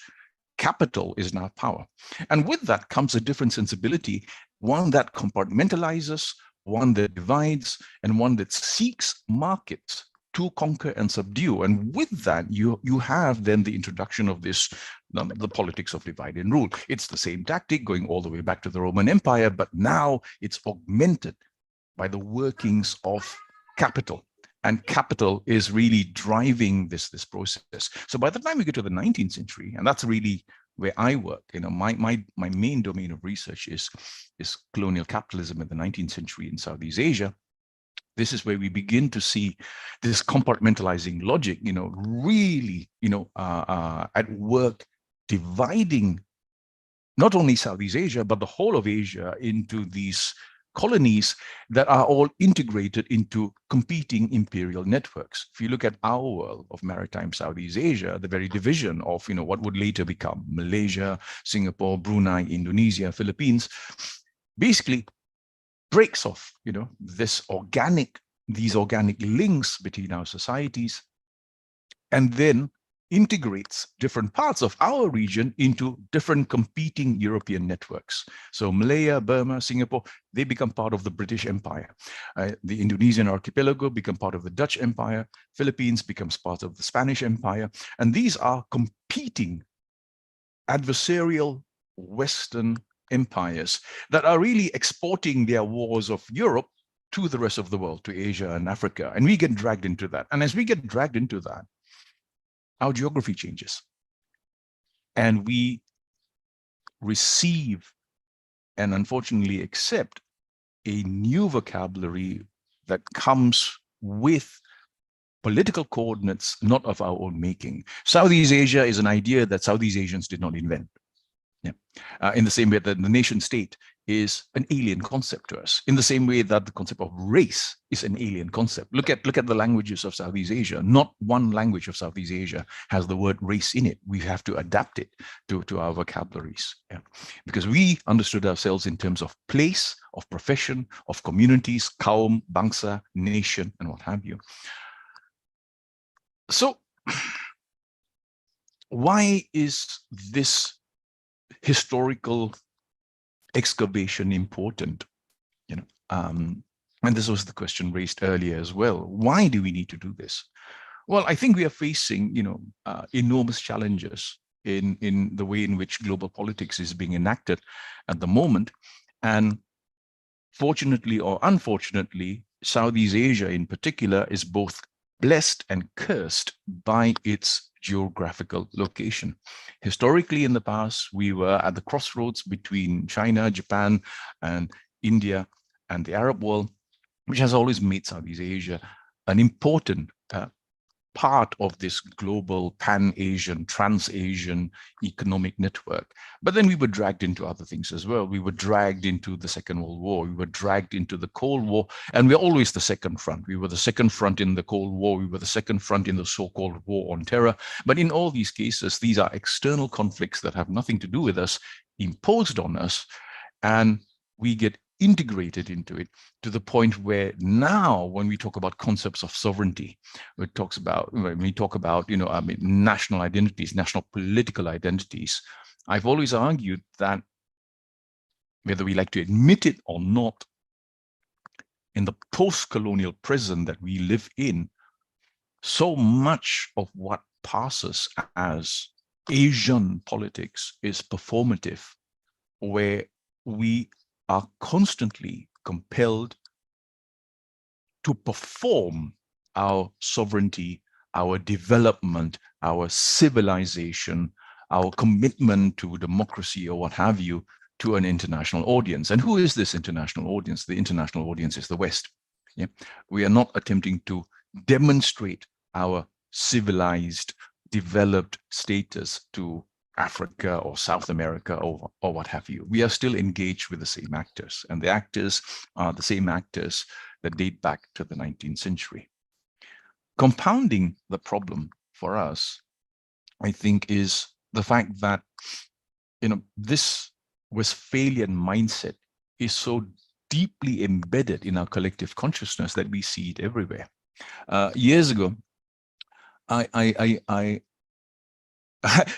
capital is now power. And with that comes a different sensibility, one that compartmentalizes, one that divides, and one that seeks markets to conquer and subdue. And with that, you have then the introduction of this, the politics of divide and rule. It's the same tactic going all the way back to the Roman Empire, but now it's augmented by the workings of capital. And capital is really driving this process. So by the time we get to the 19th century, and that's really where I work, my main domain of research is colonial capitalism in the 19th century in Southeast Asia. This is where we begin to see this compartmentalizing logic, really, at work, dividing not only Southeast Asia, but the whole of Asia into these colonies that are all integrated into competing imperial networks. If you look at our world of maritime Southeast Asia, the very division of what would later become Malaysia, Singapore, Brunei, Indonesia, Philippines, basically breaks off these organic links between our societies, and then integrates different parts of our region into different competing European networks. So Malaya, Burma, Singapore, they become part of the British Empire. The Indonesian archipelago become part of the Dutch Empire. Philippines becomes part of the Spanish Empire. And these are competing adversarial Western empires that are really exporting their wars of Europe to the rest of the world, to Asia and Africa. And we get dragged into that. And as we get dragged into that, our geography changes, and we receive and unfortunately accept a new vocabulary that comes with political coordinates not of our own making. Southeast Asia is an idea that Southeast Asians did not invent. In the same way that the nation state is an alien concept to us, in the same way that the concept of race is an alien concept. Look at the languages of Southeast Asia. Not one language of Southeast Asia has the word race in it. We have to adapt it to our vocabularies, because we understood ourselves in terms of place, of profession, of communities, kaum, bangsa, nation, and what have you. So why is this historical excavation important? And this was the question raised earlier as well. Why do we need to do this? Well, I think we are facing enormous challenges in the way in which global politics is being enacted at the moment. And fortunately or unfortunately, Southeast Asia in particular is both blessed and cursed by its geographical location. Historically, in the past, we were at the crossroads between China, Japan, and India, and the Arab world, which has always made Southeast Asia an important part of this global pan-Asian, trans-Asian economic network. But then we were dragged into other things as well. We were dragged into the Second World War. We were dragged into the Cold War, and we're always the second front. We were the second front in the Cold War. We were the second front in the so-called War on Terror. But in all these cases, these are external conflicts that have nothing to do with us, imposed on us, and we get integrated into it to the point where now, when we talk about concepts of sovereignty, when we talk about national identities, national political identities, I've always argued that, whether we like to admit it or not, in the post-colonial prison that we live in, so much of what passes as Asian politics is performative, where we are constantly compelled to perform our sovereignty, our development, our civilization, our commitment to democracy or what have you, to an international audience. And who is this international audience? The international audience is the West. We are not attempting to demonstrate our civilized, developed status to Africa or South America or what have you. We are still engaged with the same actors, and the actors are the same actors that date back to the 19th century. Compounding the problem for us, I think, is the fact that this Westphalian mindset is so deeply embedded in our collective consciousness that we see it everywhere. Years ago, I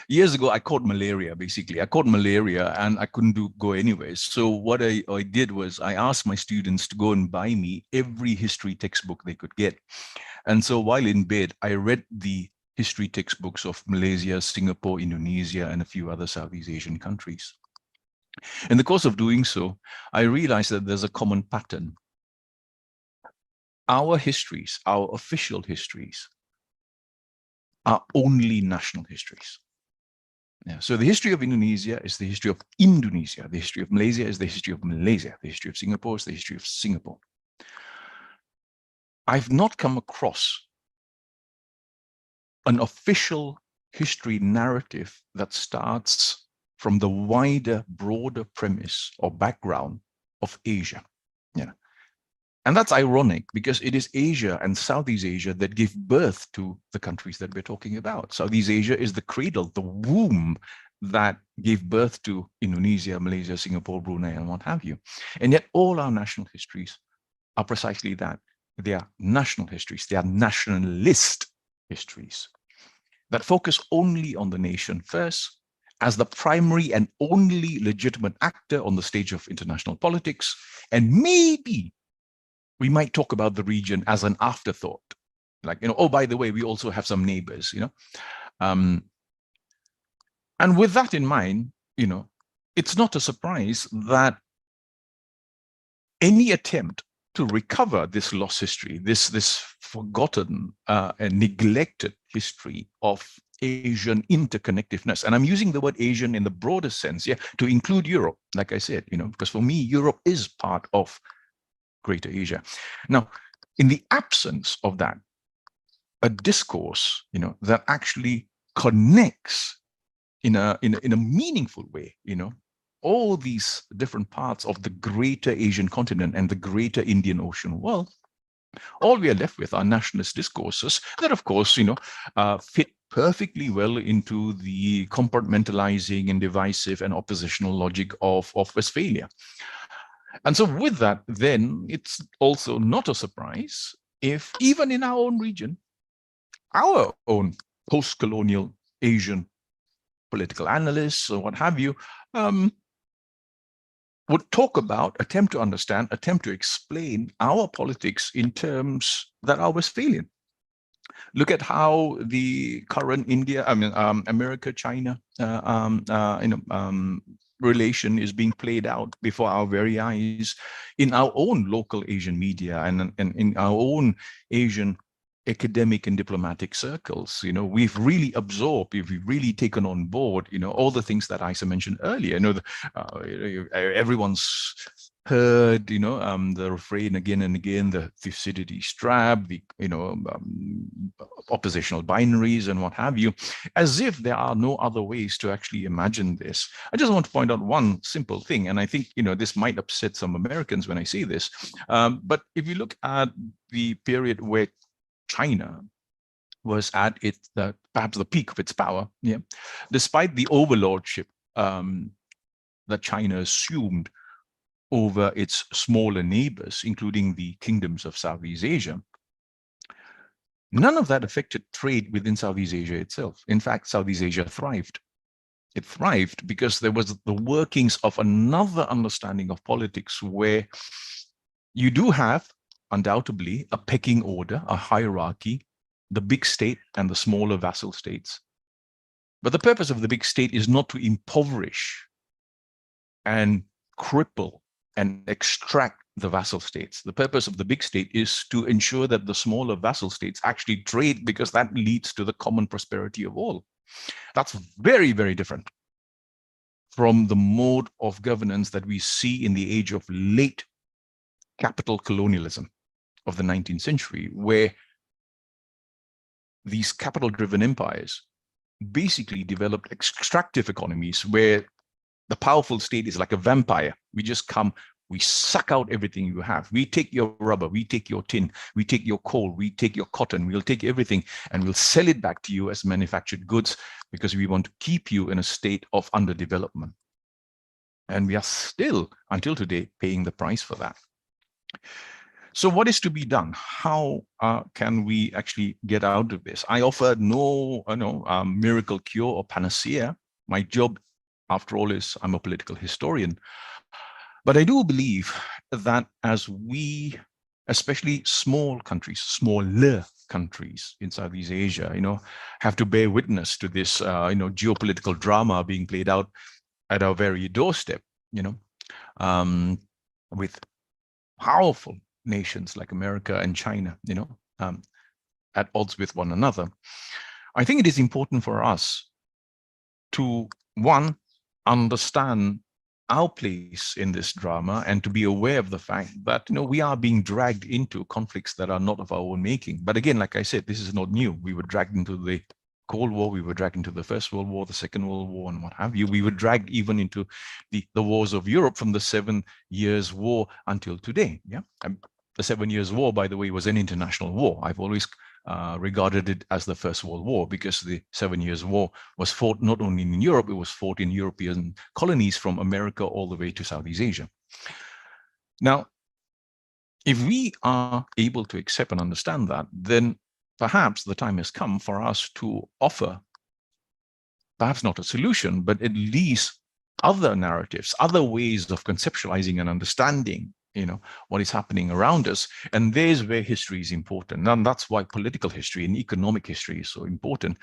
years ago, I caught malaria, basically. I caught malaria and I couldn't go anywhere. So what I did was I asked my students to go and buy me every history textbook they could get. And so while in bed, I read the history textbooks of Malaysia, Singapore, Indonesia, and a few other Southeast Asian countries. In the course of doing so, I realized that there's a common pattern. Our histories, our official histories, are only national histories. Yeah, so the history of Indonesia is the history of Indonesia. The history of Malaysia is the history of Malaysia. The history of Singapore is the history of Singapore. I've not come across an official history narrative that starts from the wider, broader premise or background of Asia. Yeah. And that's ironic because it is Asia and Southeast Asia that give birth to the countries that we're talking about. Southeast Asia is the cradle, the womb that gave birth to Indonesia, Malaysia, Singapore, Brunei, and what have you. And yet all our national histories are precisely that. They are national histories. They are nationalist histories that focus only on the nation first as the primary and only legitimate actor on the stage of international politics. And maybe we might talk about the region as an afterthought, like, oh, by the way, we also have some neighbors, and with that in mind, it's not a surprise that any attempt to recover this lost history, this forgotten and neglected history of Asian interconnectiveness, and I'm using the word Asian in the broadest sense, to include Europe, like I said, because for me, Europe is part of Greater Asia. Now, in the absence of that, a discourse, that actually connects in a meaningful way, all these different parts of the Greater Asian continent and the Greater Indian Ocean world, all we are left with are nationalist discourses that, of course, fit perfectly well into the compartmentalizing and divisive and oppositional logic of Westphalia. And so with that, then it's also not a surprise if even in our own region, our own post-colonial Asian political analysts or what have you, would talk about, attempt to understand, attempt to explain our politics in terms that are Westphalian. Look at how the current America-China, relation is being played out before our very eyes in our own local Asian media and in our own Asian academic and diplomatic circles. We've really absorbed, we've really taken on board, all the things that Isa mentioned earlier. Everyone's heard, the refrain again and again, the Thucydides trap, the, oppositional binaries and what have you, as if there are no other ways to actually imagine this. I just want to point out one simple thing, and I think, this might upset some Americans when I say this, but if you look at the period where China was at its perhaps the peak of its power, despite the overlordship that China assumed over its smaller neighbors, including the kingdoms of Southeast Asia, none of that affected trade within Southeast Asia itself. In fact, Southeast Asia thrived. It thrived because there was the workings of another understanding of politics where you do have, undoubtedly, a pecking order, a hierarchy, the big state and the smaller vassal states. But the purpose of the big state is not to impoverish and cripple and extract the vassal states. The purpose of the big state is to ensure that the smaller vassal states actually trade, because that leads to the common prosperity of all. That's very, very different from the mode of governance that we see in the age of late capital colonialism of the 19th century, where these capital-driven empires basically developed extractive economies where the powerful state is like a vampire. We just come, we suck out everything you have. We take your rubber, we take your tin, we take your coal, we take your cotton, we'll take everything and we'll sell it back to you as manufactured goods because we want to keep you in a state of underdevelopment. And we are still, until today, paying the price for that. So what is to be done? How can we actually get out of this? I offer no miracle cure or panacea. My job, after all, is I'm a political historian. But I do believe that as we, especially small countries, smaller countries in Southeast Asia, have to bear witness to this, geopolitical drama being played out at our very doorstep, with powerful nations like America and China, at odds with one another. I think it is important for us to, one, understand our place in this drama and to be aware of the fact that, we are being dragged into conflicts that are not of our own making. But again, like I said, this is not new. We were dragged into the Cold War, we were dragged into the First World War, the Second World War, and what have you. We were dragged even into the wars of Europe from the 7 Years' War until today. Yeah, the 7 Years' War, by the way, was an international war. I've always regarded it as the First World War because the 7 Years' War was fought not only in Europe, it was fought in European colonies from America all the way to Southeast Asia. Now, if we are able to accept and understand that, then perhaps the time has come for us to offer, perhaps not a solution, but at least other narratives, other ways of conceptualizing and understanding, what is happening around us. And there's where history is important. And that's why political history and economic history is so important,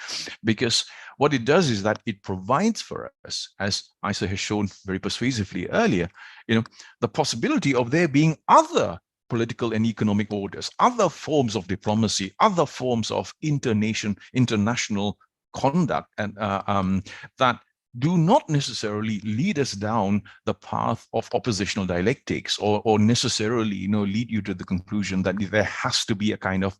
because what it does is that it provides for us, as Isa has shown very persuasively earlier, the possibility of there being other political and economic orders, other forms of diplomacy, other forms of international conduct, and that do not necessarily lead us down the path of oppositional dialectics, or necessarily, lead you to the conclusion that there has to be a kind of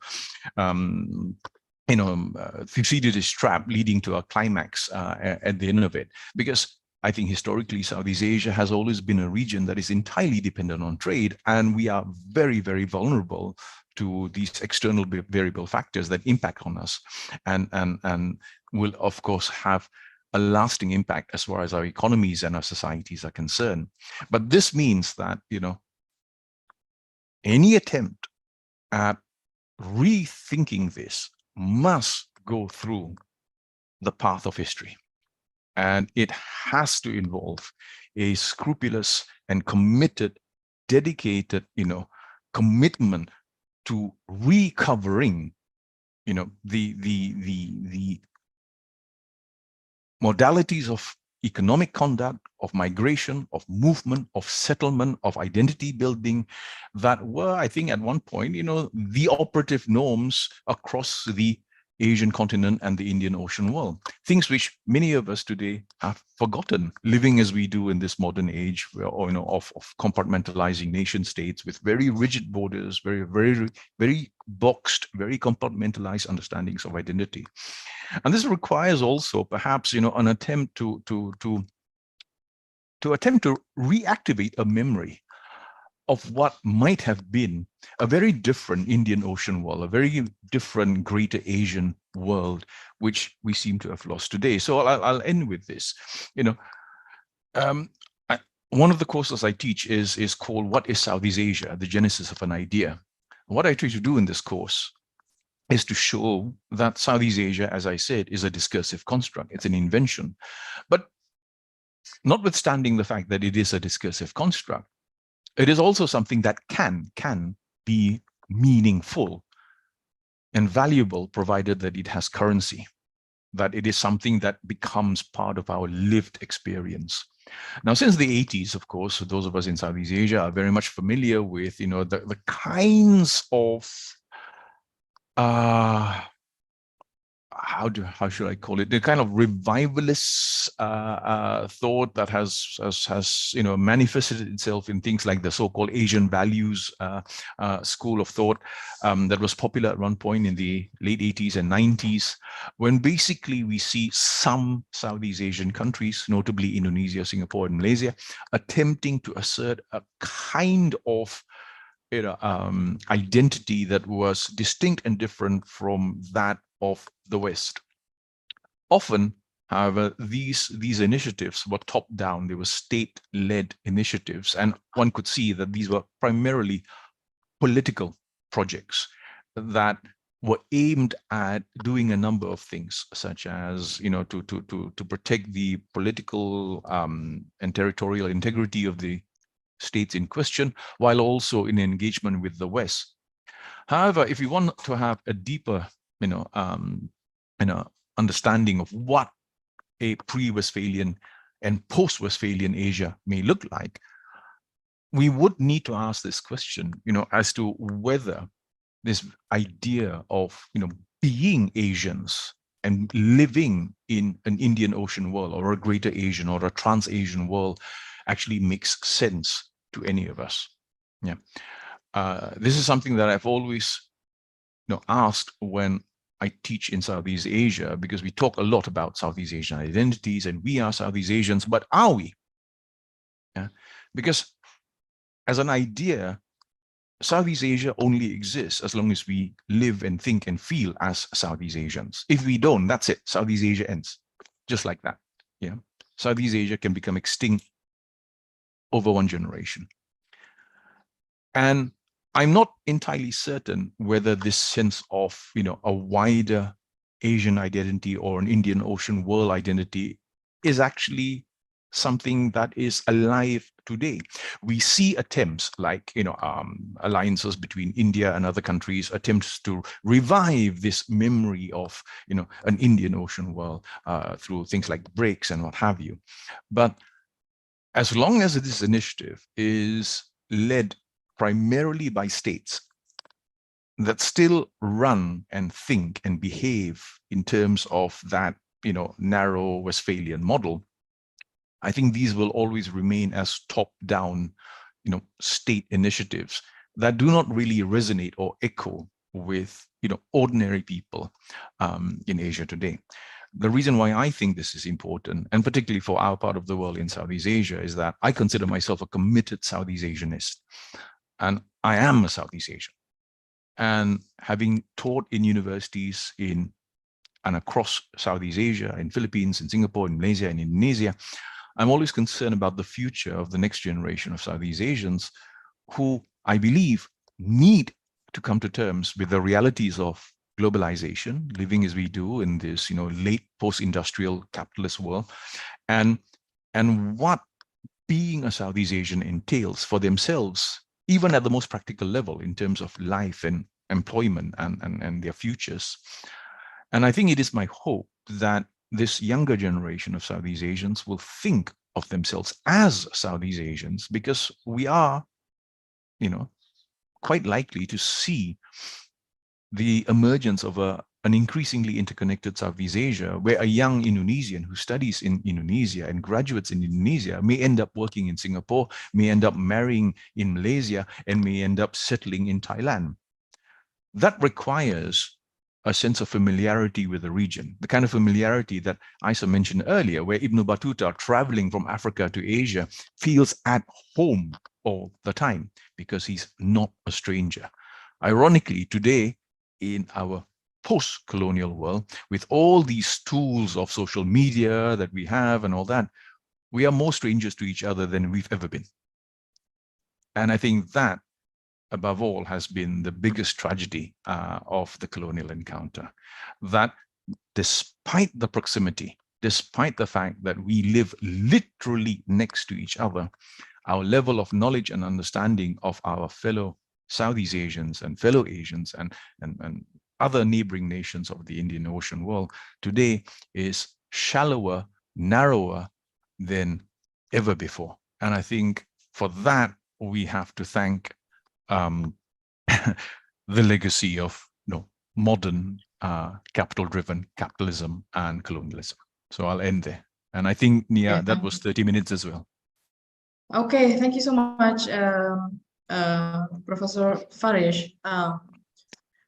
Thucydides trap leading to a climax at the end of it. Because I think historically, Southeast Asia has always been a region that is entirely dependent on trade, and we are very, very vulnerable to these external variable factors that impact on us, and will, of course, have a lasting impact as far as our economies and our societies are concerned. But this means that, any attempt at rethinking this must go through the path of history. And it has to involve a scrupulous and committed, dedicated, commitment to recovering, the modalities of economic conduct, of migration, of movement, of settlement, of identity building that were, I think, at one point, the operative norms across the Asian continent and the Indian Ocean world. Things which many of us today have forgotten, living as we do in this modern age, of compartmentalizing nation states with very rigid borders, very, very, very boxed, very compartmentalized understandings of identity. And this requires also perhaps, an attempt to attempt to reactivate a memory of what might have been a very different Indian Ocean world, a very different Greater Asian world, which we seem to have lost today. So I'll end with this. One of the courses I teach is called "What is Southeast Asia? The Genesis of an Idea." What I try to do in this course is to show that Southeast Asia, as I said, is a discursive construct. It's an invention. But notwithstanding the fact that it is a discursive construct, it is also something that can be meaningful and valuable, provided that it has currency, that it is something that becomes part of our lived experience. Now, since the 80s, of course, those of us in Southeast Asia are very much familiar with, the kinds of how should I call it? The kind of revivalist thought that has manifested itself in things like the so-called Asian values school of thought that was popular at one point in the late 80s and 90s, when basically we see some Southeast Asian countries, notably Indonesia, Singapore, and Malaysia, attempting to assert a kind of identity that was distinct and different from that of the West. Often, however, these initiatives were top-down. They were state-led initiatives, and one could see that these were primarily political projects that were aimed at doing a number of things, such as, you know, to protect the political and territorial integrity of the states in question, while also in engagement with the West. However, if you want to have a deeper, understanding of what a pre-Westphalian and post-Westphalian Asia may look like, we would need to ask this question, as to whether this idea of, being Asians and living in an Indian Ocean world or a greater Asian or a trans-Asian world actually makes sense to any of us. Yeah, this is something that I've always, asked when I teach in Southeast Asia, because we talk a lot about Southeast Asian identities and we are Southeast Asians, but are we? Yeah, because as an idea, Southeast Asia only exists as long as we live and think and feel as Southeast Asians. If we don't, that's it. Southeast Asia ends, just like that. Yeah, Southeast Asia can become extinct over one generation. And I'm not entirely certain whether this sense of, a wider Asian identity or an Indian Ocean world identity is actually something that is alive today. We see attempts like, alliances between India and other countries, attempts to revive this memory of, an Indian Ocean world through things like BRICS and what have you. But as long as this initiative is led primarily by states that still run and think and behave in terms of that, narrow Westphalian model, I think these will always remain as top-down, state initiatives that do not really resonate or echo with, ordinary people in Asia today. The reason why I think this is important, and particularly for our part of the world in Southeast Asia, is that I consider myself a committed Southeast Asianist. And I am a Southeast Asian. And having taught in universities in and across Southeast Asia, in Philippines, in Singapore, in Malaysia, and Indonesia, I'm always concerned about the future of the next generation of Southeast Asians who I believe need to come to terms with the realities of globalization, living as we do in this, late post-industrial capitalist world, and what being a Southeast Asian entails for themselves, even at the most practical level in terms of life and employment and their futures. And I think it is my hope that this younger generation of Southeast Asians will think of themselves as Southeast Asians, because we are, quite likely to see the emergence of an increasingly interconnected Southeast Asia, where a young Indonesian who studies in Indonesia and graduates in Indonesia may end up working in Singapore, may end up marrying in Malaysia, and may end up settling in Thailand. That requires a sense of familiarity with the region, the kind of familiarity that Isa mentioned earlier, where Ibn Battuta, traveling from Africa to Asia, feels at home all the time because he's not a stranger. Ironically, today, in our post-colonial world, with all these tools of social media that we have and all that, we are more strangers to each other than we've ever been. And I think that, above all, has been the biggest tragedy of the colonial encounter, that despite the proximity, despite the fact that we live literally next to each other, our level of knowledge and understanding of our fellow Southeast Asians and fellow Asians and other neighboring nations of the Indian Ocean world today is shallower, narrower than ever before. And I think for that, we have to thank the legacy of modern capital-driven capitalism and colonialism. So I'll end there. And I think, Nia, that was 30 minutes as well. Okay, thank you so much, Professor Farish.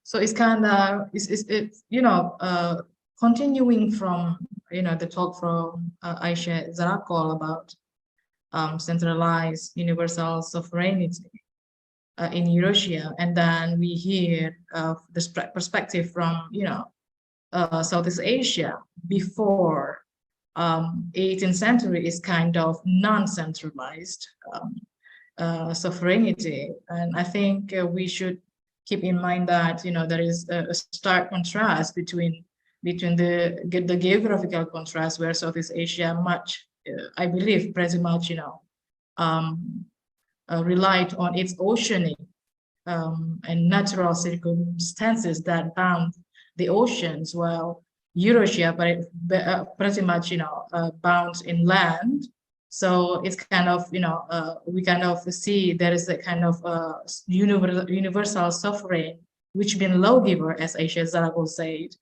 So it's kind of, continuing from, the talk from Aisha Zarakol about centralized universal sovereignty in Eurasia. And then we hear this perspective from, Southeast Asia before 18th century is kind of non-centralized. sovereignty. And I think we should keep in mind that, you know, there is a stark contrast between the geographical contrast, where Southeast Asia much, I believe, pretty much, you know, relied on its oceanic and natural circumstances that bound the oceans, while Eurasia pretty much, you know, bound in land. So it's kind of, you know, we kind of see there is a kind of universal sovereign, which been lawgiver, as Asia Zarago said,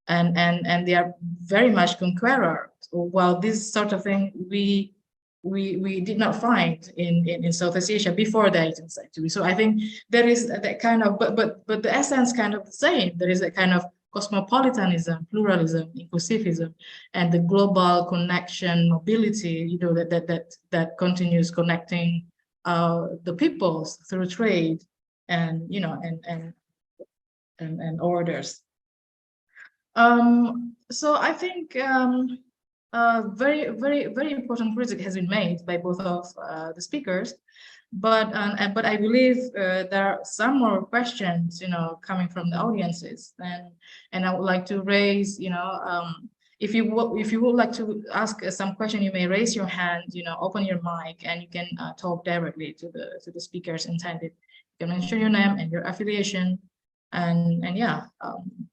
and they are very much conqueror. While this sort of thing we did not find in Southeast Asia before the 18th century. So I think there is that kind of, but the essence kind of the same. There is a kind of cosmopolitanism, pluralism, inclusivism, and the global connection, mobility, you know, that continues connecting the peoples through trade and, you know, and orders. So I think very important critique has been made by both of the speakers, but I believe there are some more questions, you know, coming from the audiences, and I would like to raise, you know, if you would like to ask some question, you may raise your hand, you know, open your mic, and you can talk directly to the speakers intended. You can mention your name and your affiliation, and yeah,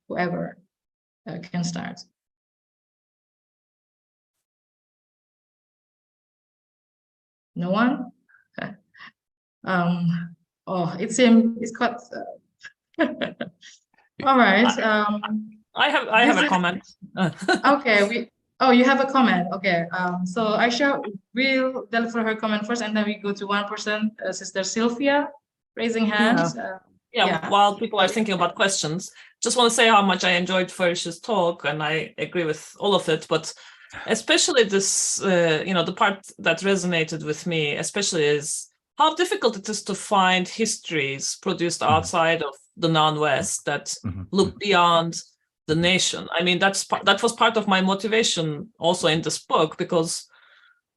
whoever can start. No one? Okay. Oh, it seems it's quite. All right. I have a comment. Okay. You have a comment. Okay. So Aisha will deliver her comment first, and then we go to one person, Sister Sylvia, raising hands. Yeah. While people are thinking about questions, just want to say how much I enjoyed Farish's talk, and I agree with all of it, but especially this, you know, the part that resonated with me, especially is how difficult it is to find histories produced outside of the non-West that look beyond the nation. I mean, that was part of my motivation also in this book, because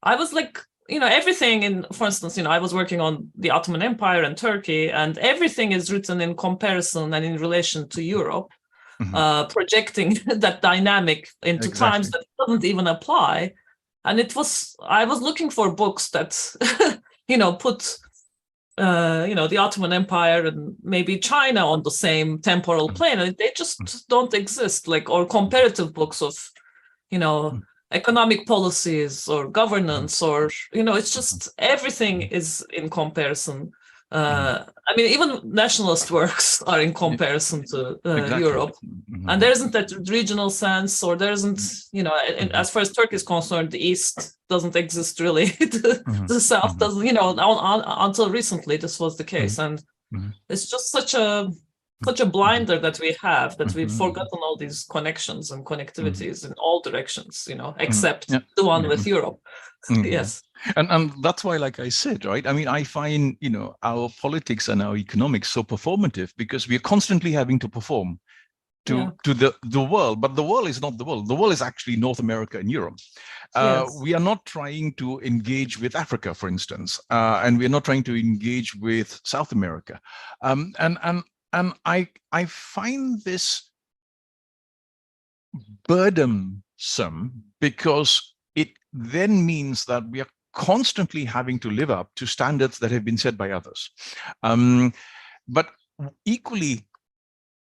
I was like, you know, everything in, for instance, you know, I was working on the Ottoman Empire and Turkey, and everything is written in comparison and in relation to Europe, projecting that dynamic into times that doesn't even apply. And I was looking for books that, you know, put, you know, the Ottoman Empire and maybe China on the same temporal plane, and they just don't exist, like, or comparative books of, you know, economic policies or governance, or, you know, it's just everything is in comparison. I mean, even nationalist works are in comparison to Europe, and there isn't that regional sense, or there isn't, you know, as far as Turkey is concerned, the East doesn't exist really. The South doesn't, you know, until recently this was the case, and it's just such a blinder that we have, that we've forgotten all these connections and connectivities in all directions, you know, except the one with Europe. Yes. And that's why, like I said, right, I mean, I find, you know, our politics and our economics so performative, because we are constantly having to perform to the world, but the world is not the world. The world is actually North America and Europe. We are not trying to engage with Africa, for instance, and we are not trying to engage with South America. And I find this burdensome, because it then means that we are constantly having to live up to standards that have been set by others. But equally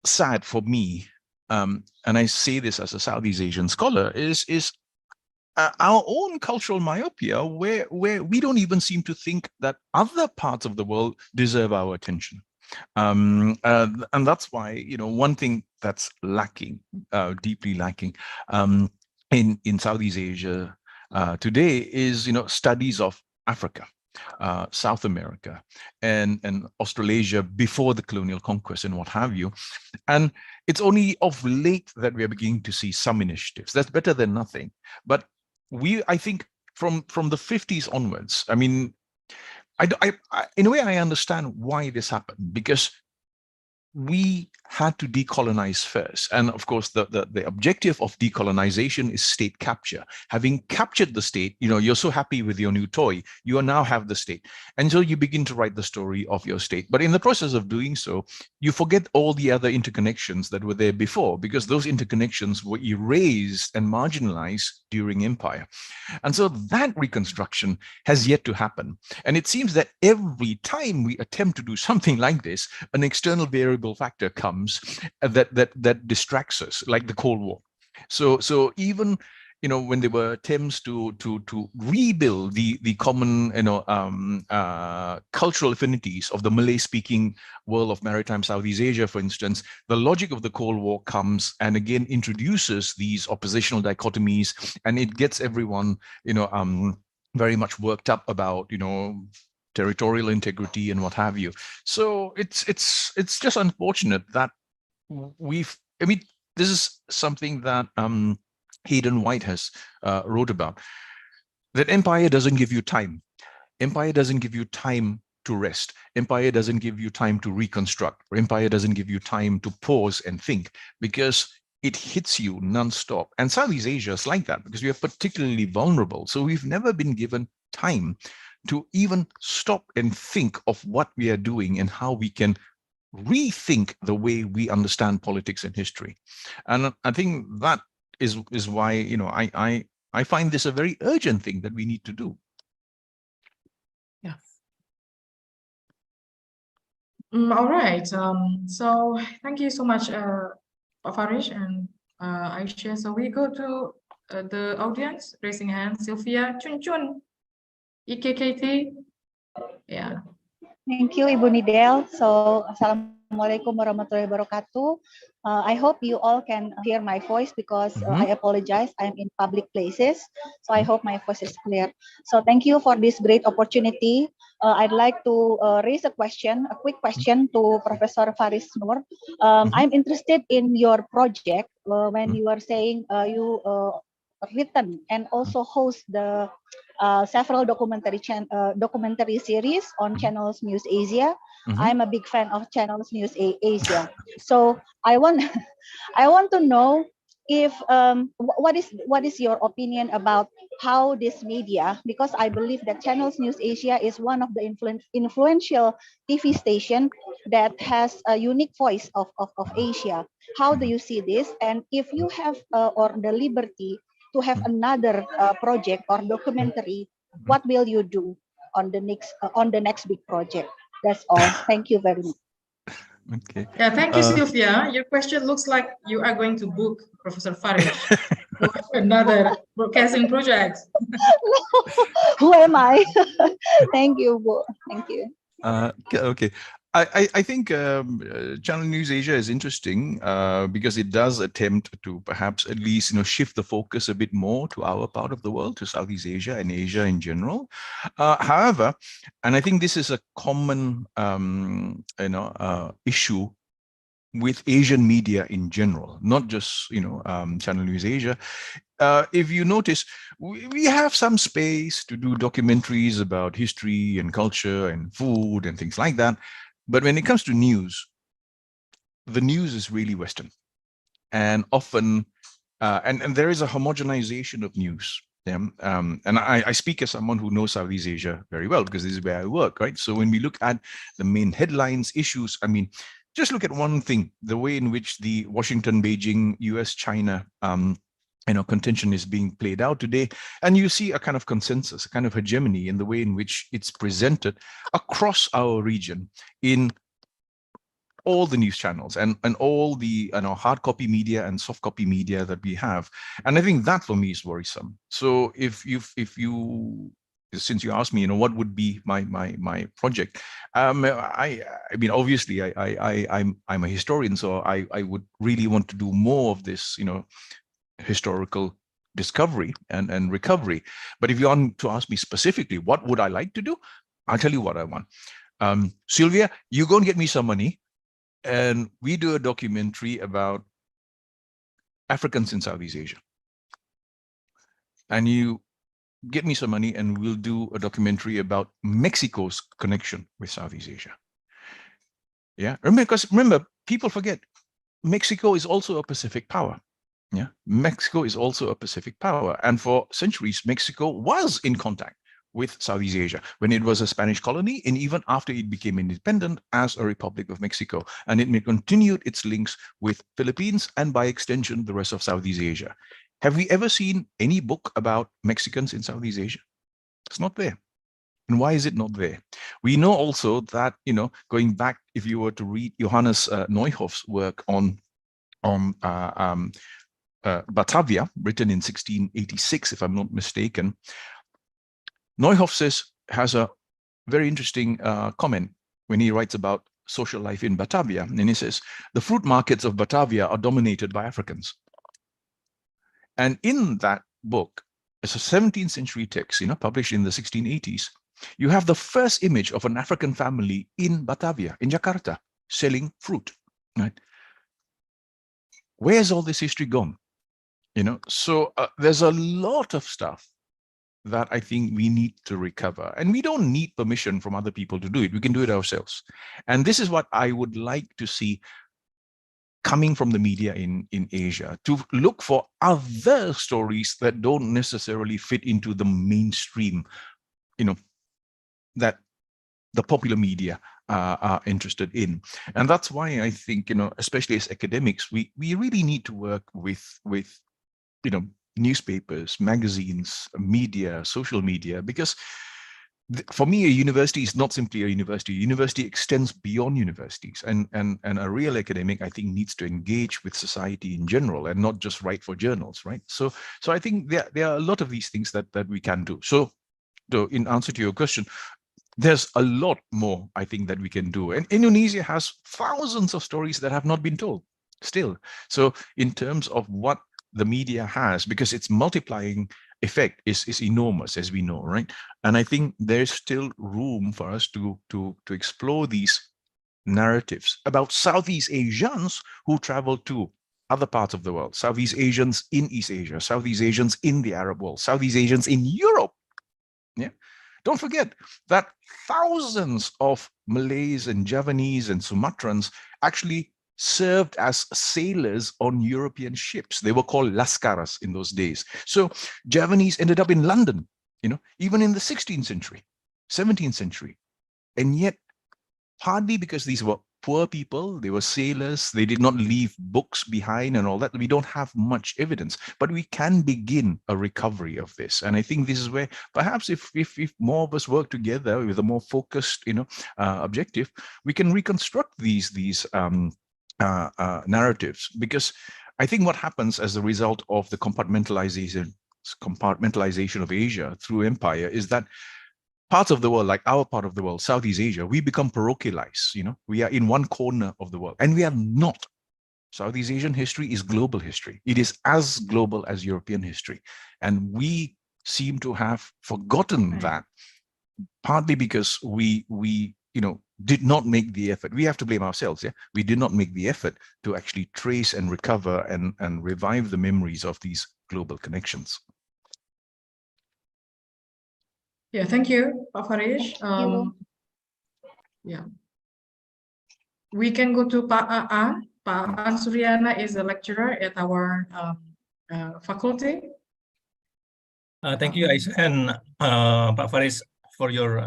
sad for me, and I say this as a Southeast Asian scholar, is our own cultural myopia, where we don't even seem to think that other parts of the world deserve our attention. And that's why, you know, one thing that's lacking, deeply lacking, in Southeast Asia today is, you know, studies of Africa, South America, and Australasia before the colonial conquest and what have you. And it's only of late that we are beginning to see some initiatives. That's better than nothing. But I think from the 50s onwards, I mean, I in a way, I understand why this happened, because we had to decolonize first. And of course, the objective of decolonization is state capture. Having captured the state, you're so happy with your new toy, you now have the state. And so you begin to write the story of your state. But in the process of doing so, you forget all the other interconnections that were there before, because those interconnections were erased and marginalized during empire. And so that reconstruction has yet to happen. And it seems that every time we attempt to do something like this, an external variable factor comes that distracts us, like the Cold War. So even when there were attempts to rebuild the common cultural affinities of the Malay-speaking world of maritime Southeast Asia, for instance, the logic of the Cold War comes and again introduces these oppositional dichotomies, and it gets everyone very much worked up about territorial integrity and what have you. So it's just unfortunate that this is something that Hayden White has wrote about, that empire doesn't give you time. Empire doesn't give you time to rest. Empire doesn't give you time to reconstruct, or empire doesn't give you time to pause and think, because it hits you nonstop. And Southeast Asia is like that, because we are particularly vulnerable. So we've never been given time to even stop and think of what we are doing and how we can rethink the way we understand politics and history. And I think that is why I find this a very urgent thing that we need to do. Yeah. All right. So thank you so much, Farish and Aisha. So we go to the audience, raising hand. Sylvia, Chun, EKKT. Yeah. Thank you, Ibu Nidel. So, Assalamualaikum warahmatullahi wabarakatuh. I hope you all can hear my voice, because I apologize, I'm in public places. So I hope my voice is clear. So thank you for this great opportunity. I'd like to raise a quick question to Professor Farish Noor. I'm interested in your project when you are saying you written and also host the several documentary series on Channels News Asia. I'm a big fan of Channels News Asia. So I want to know if what is your opinion about how this media, because I believe that Channels News Asia is one of the influential TV station that has a unique voice of Asia. How do you see this? And if you have or the liberty to have another project or documentary, what will you do on the next big project? That's all. Thank you very much. Okay. Yeah, thank you, Sylvia. Your question looks like you are going to book Professor Farish for another broadcasting project. Who am I? Thank you, Bo. Thank you. Okay. I think Channel News Asia is interesting because it does attempt to perhaps at least shift the focus a bit more to our part of the world, to Southeast Asia and Asia in general. However, and I think this is a common issue with Asian media in general, not just Channel News Asia. If you notice, we have some space to do documentaries about history and culture and food and things like that. But when it comes to news, the news is really Western, and often, and there is a homogenization of news. And I speak as someone who knows Southeast Asia very well, because this is where I work, right? So when we look at the main headlines, issues, just look at one thing: the way in which the Washington, Beijing, US-China contention is being played out today, and you see a kind of consensus, a kind of hegemony in the way in which it's presented across our region in all the news channels and all the hard copy media and soft copy media that we have. And I think that for me is worrisome. So if you since you asked me, what would be my project? Obviously I'm a historian, so I would really want to do more of this, historical discovery and recovery. But if you want to ask me specifically, what would I like to do? I'll tell you what I want. Sylvia, you go and get me some money, and we do a documentary about Africans in Southeast Asia. And you get me some money, and we'll do a documentary about Mexico's connection with Southeast Asia. Yeah, remember, people forget Mexico is also a Pacific power. Yeah, Mexico is also a Pacific power. And for centuries, Mexico was in contact with Southeast Asia when it was a Spanish colony, and even after it became independent as a Republic of Mexico. And it continued its links with Philippines and by extension, the rest of Southeast Asia. Have we ever seen any book about Mexicans in Southeast Asia? It's not there. And why is it not there? We know also that, going back, if you were to read Johannes Neuhoff's work on Batavia, written in 1686, if I'm not mistaken, Neuhoff has a very interesting comment when he writes about social life in Batavia. And he says, the fruit markets of Batavia are dominated by Africans. And in that book, it's a 17th century text, published in the 1680s. You have the first image of an African family in Batavia, in Jakarta, selling fruit, right? Where's all this history gone? So there's a lot of stuff that I think we need to recover, and we don't need permission from other people to do it. We can do it ourselves. And this is what I would like to see coming from the media in Asia, to look for other stories that don't necessarily fit into the mainstream, that the popular media are interested in. And that's why I think, especially as academics, we really need to work with newspapers, magazines, media, social media, because for me, a university is not simply a university. University extends beyond universities, and a real academic, I think, needs to engage with society in general and not just write for journals, right? So I think there are a lot of these things that we can do. So in answer to your question, there's a lot more, I think, that we can do. And Indonesia has thousands of stories that have not been told still. So in terms of what the media has, because its multiplying effect is enormous, as we know, right? And I think there's still room for us to explore these narratives about Southeast Asians who travel to other parts of the world, Southeast Asians in East Asia, Southeast Asians in the Arab world, Southeast Asians in Europe. Yeah. Don't forget that thousands of Malays and Javanese and Sumatrans actually served as sailors on European ships. They were called lascaras in those days. So Javanese ended up in London, even in the 16th century, 17th century. And yet, partly because these were poor people, they were sailors, they did not leave books behind and all that, we don't have much evidence, but we can begin a recovery of this. And I think this is where perhaps if more of us work together with a more focused objective, we can reconstruct these narratives. Because I think what happens as a result of the compartmentalization of Asia through empire is that parts of the world, like our part of the world, Southeast Asia, we become parochialized. We are in one corner of the world, and we are not. Southeast Asian history is global history. It is as global as European history. And we seem to have forgotten that, partly because we did not make the effort. We have to blame ourselves. Yeah, we did not make the effort to actually trace and recover and revive the memories of these global connections. Yeah, thank you, Pak Farish. Yeah, we can go to Pak Aan. Pak Aan Suryana is a lecturer at our faculty. Thank you, Isa, and Pak Farish, for your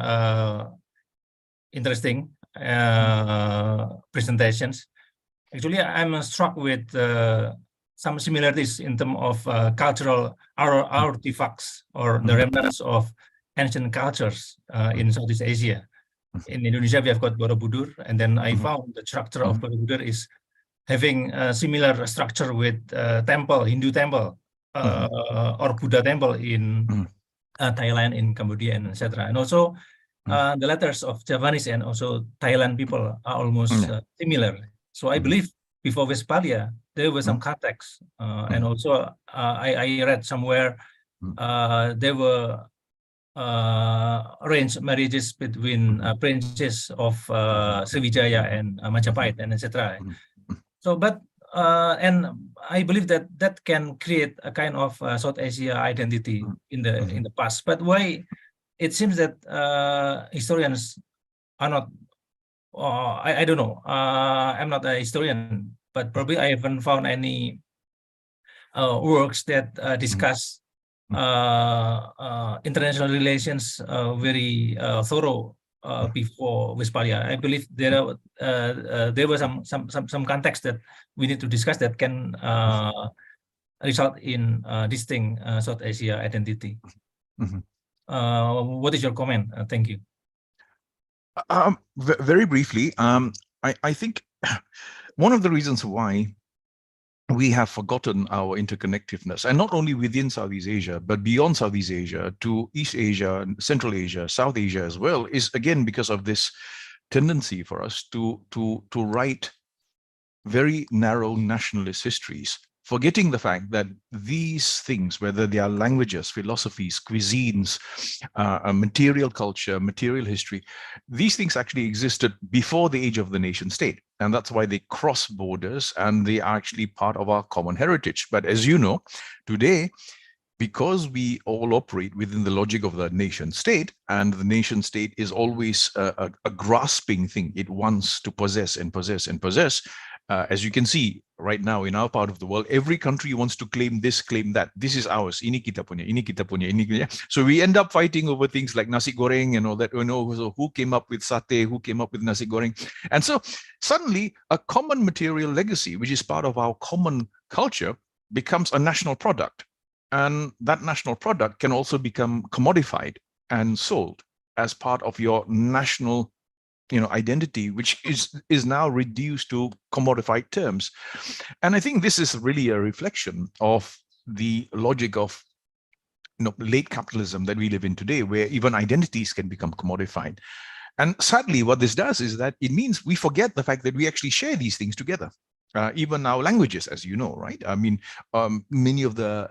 interesting presentations. Actually, I'm struck with some similarities in terms of cultural artifacts or the remnants of ancient cultures in Southeast Asia. In Indonesia, we have got Borobudur, and then I found the structure of Borobudur is having a similar structure with temple, Hindu temple, or Buddha temple in Thailand, in Cambodia, and etc. And also the letters of Javanese and also Thailand people are almost similar. So I believe before Westphalia, there was some context. And also I read somewhere there were arranged marriages between princes of Sriwijaya and Majapahit and etc. So, but and I believe that can create a kind of South Asia identity in the past. But why it seems that historians are not I don't know. I'm not a historian, but probably I haven't found any works that discuss international relations very thorough before Westphalia. I believe there were some context that we need to discuss that can result in distinct South Asia identity. What is your comment? Thank you. Very briefly, I think one of the reasons why we have forgotten our interconnectedness, and not only within Southeast Asia, but beyond Southeast Asia to East Asia, Central Asia, South Asia as well, is again because of this tendency for us to write very narrow nationalist histories, forgetting the fact that these things, whether they are languages, philosophies, cuisines, material culture, material history, these things actually existed before the age of the nation state. And that's why they cross borders and they are actually part of our common heritage. But as you know, today, because we all operate within the logic of the nation state, and the nation state is always a grasping thing. It wants to possess and possess and possess. As you can see right now in our part of the world, every country wants to claim this, claim that. This is ours. Ini kita punya, ini kita punya, ini kita. So we end up fighting over things like nasi goreng and all that. You know, so who came up with satay, who came up with nasi goreng. And so suddenly a common material legacy, which is part of our common culture, becomes a national product. And that national product can also become commodified and sold as part of your national identity, which is now reduced to commodified terms. And I think this is really a reflection of the logic of late capitalism that we live in today, where even identities can become commodified. And sadly, what this does is that it means we forget the fact that we actually share these things together. Even our languages, as you know, right? I mean, many of the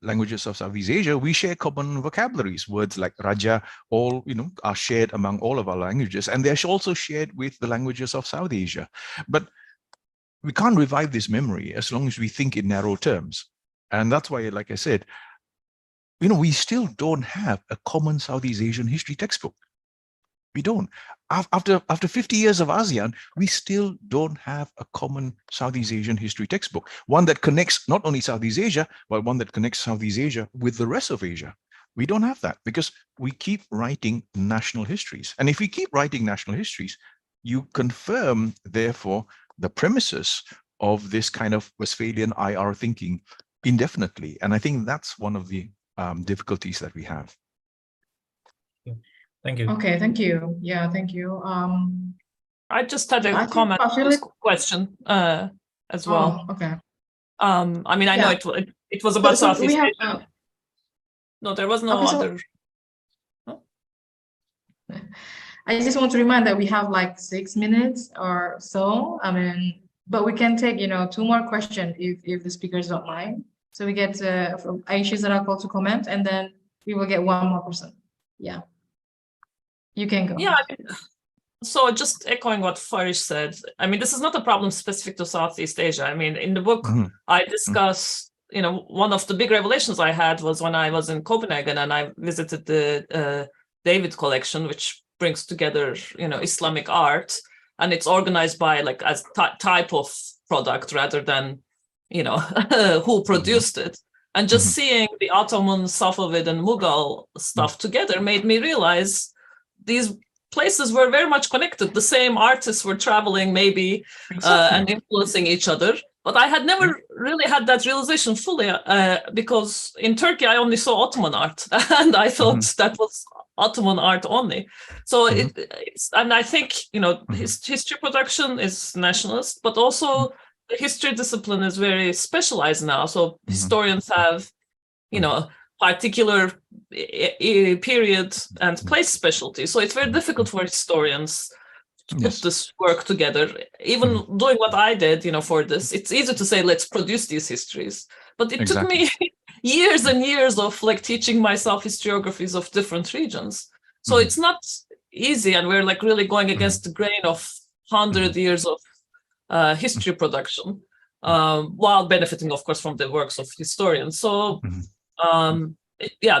languages of Southeast Asia, we share common vocabularies. Words like Raja, all are shared among all of our languages, and they're also shared with the languages of South Asia. But we can't revive this memory as long as we think in narrow terms, and that's why, like I said, we still don't have a common Southeast Asian history textbook. We don't. After 50 years of ASEAN, we still don't have a common Southeast Asian history textbook, one that connects not only Southeast Asia, but one that connects Southeast Asia with the rest of Asia. We don't have that because we keep writing national histories. And if we keep writing national histories, you confirm, therefore, the premises of this kind of Westphalian IR thinking indefinitely. And I think that's one of the difficulties that we have. Thank you. Okay, thank you. Yeah, thank you. I just had a comment question as well. Oh, okay. I mean, I know it was about Southeast Asia. No, there was no other. I just want to remind that we have like 6 minutes or so. I mean, but we can take 2 more questions if the speakers don't mind. So we get from Aisha Zarakol to comment, and then we will get 1 more person. Yeah. You can go. Yeah, so just echoing what Farish said, I mean, this is not a problem specific to Southeast Asia. I mean, in the book, I discuss, one of the big revelations I had was when I was in Copenhagen and I visited the David collection, which brings together, Islamic art, and it's organized by like as type of product rather than, who produced it. And just seeing the Ottoman, Safavid, and Mughal stuff together made me realize these places were very much connected. The same artists were traveling maybe and influencing each other. But I had never really had that realization fully because in Turkey, I only saw Ottoman art and I thought that was Ottoman art only. So it's, and I think, history production is nationalist, but also the history discipline is very specialized now. So historians have, particular period and place specialty. So it's very difficult for historians to put this work together. Even doing what I did, for this, it's easy to say, let's produce these histories. But it took me years and years of like teaching myself historiographies of different regions. So it's not easy. And we're like really going against the grain of 100 years of history production, while benefiting, of course, from the works of historians. So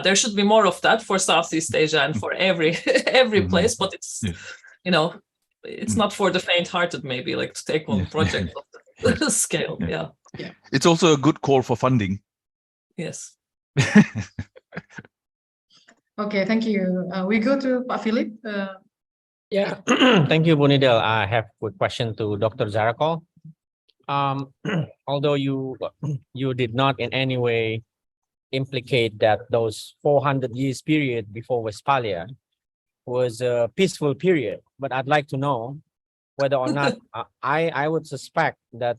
there should be more of that for Southeast Asia and for every place, but it's it's not for the faint-hearted, maybe, like to take on project of the scale. Yeah. It's also a good call for funding. Yes. Okay, thank you. We go to Pak Philip. Yeah, thank you, Bunidel. I have a quick question to Dr. Zarakol. Although you did not in any way implicate that those 400 years period before Westphalia was a peaceful period, but I'd like to know whether or not I would suspect that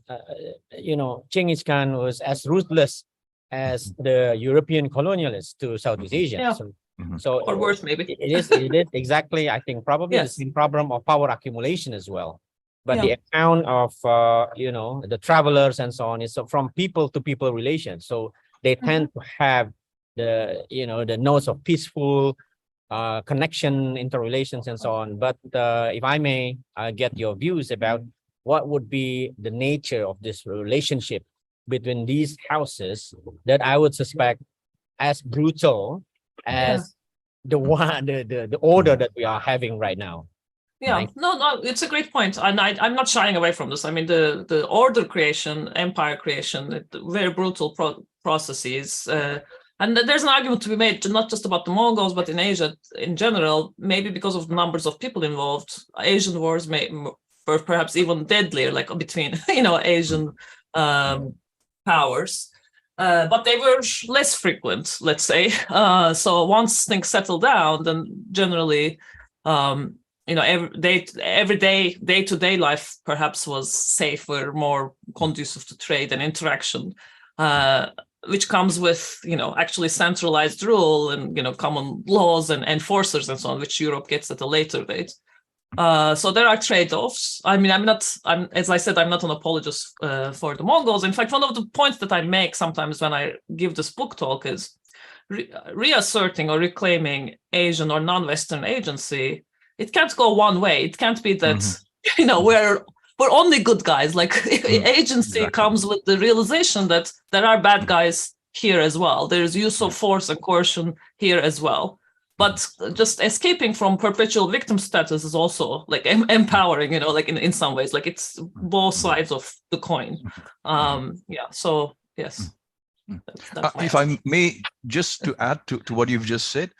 Genghis Khan was as ruthless as the European colonialists to Southeast Asia. Yeah. So Or worse, maybe. it is exactly, I think, probably the same problem of power accumulation as well. But the account of the travelers and so on is from people to people relations. So they tend to have the the notes of peaceful connection, interrelations, and so on. But if I may get your views about what would be the nature of this relationship between these houses that I would suspect as brutal as the order that we are having right now. Yeah, no, it's a great point, and I'm not shying away from this. I mean, the order creation, empire creation, very brutal processes, and there's an argument to be made, not just about the Mongols, but in Asia in general. Maybe because of the numbers of people involved, Asian wars were perhaps even deadlier, like between Asian powers. But they were less frequent, let's say. So once things settle down, then generally, every day-to-day life perhaps was safer, more conducive to trade and interaction, which comes with actually centralized rule and common laws and enforcers and so on, which Europe gets at a later date. So there are trade-offs. I mean, as I said, I'm not an apologist for the Mongols. In fact, one of the points that I make sometimes when I give this book talk is reasserting or reclaiming Asian or non-Western agency. It can't go one way. It can't be that we're only good guys. Like agency comes with the realization that there are bad guys here as well. There's use of force and coercion here as well. But just escaping from perpetual victim status is also like empowering, like in some ways, like it's both sides of the coin. So yes. That's if I may, just to add to what you've just said,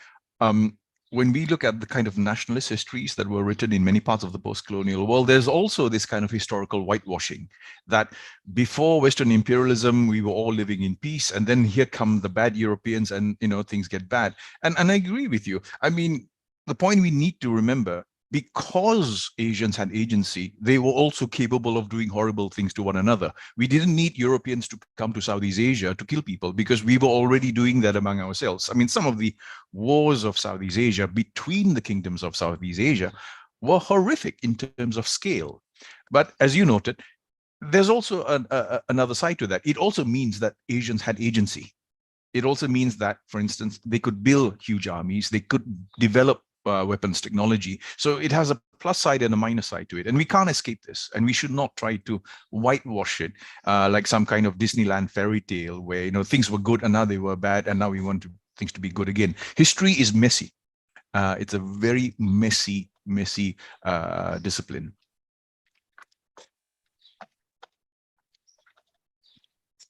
when we look at the kind of nationalist histories that were written in many parts of the post-colonial world, there's also this kind of historical whitewashing that before Western imperialism, we were all living in peace. And then here come the bad Europeans and, things get bad. And I agree with you. I mean, the point we need to remember, because Asians had agency, they were also capable of doing horrible things to one another. We didn't need Europeans to come to Southeast Asia to kill people because we were already doing that among ourselves. I mean, some of the wars of Southeast Asia between the kingdoms of Southeast Asia were horrific in terms of scale. But as you noted, there's also another side to that. It also means that Asians had agency. It also means that, for instance, they could build huge armies, they could develop weapons technology. So it has a plus side and a minus side to it. And we can't escape this. And we should not try to whitewash it like some kind of Disneyland fairy tale where, things were good and now they were bad and now we want things to be good again. History is messy. It's a very messy discipline.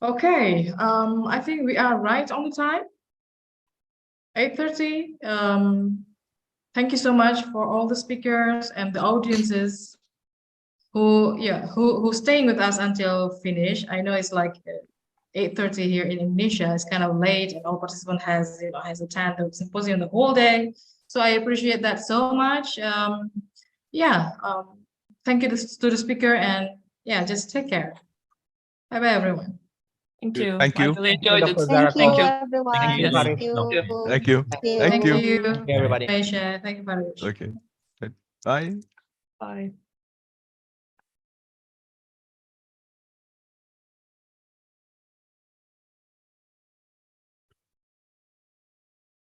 Okay, I think we are right on the time. 8:30. Thank you so much for all the speakers and the audiences who staying with us until finish. I know it's like 8:30 here in Indonesia. It's kind of late, and all participant has attended the symposium the whole day. So I appreciate that so much. Thank you to the speaker, and just take care. Bye bye, everyone. Thank you. Thank you. I really enjoyed it. Thank you, everyone. Thank you, Thank Farish. you. Thank you. Thank you. Everybody. Thank you, Farish. Okay. Bye. Bye.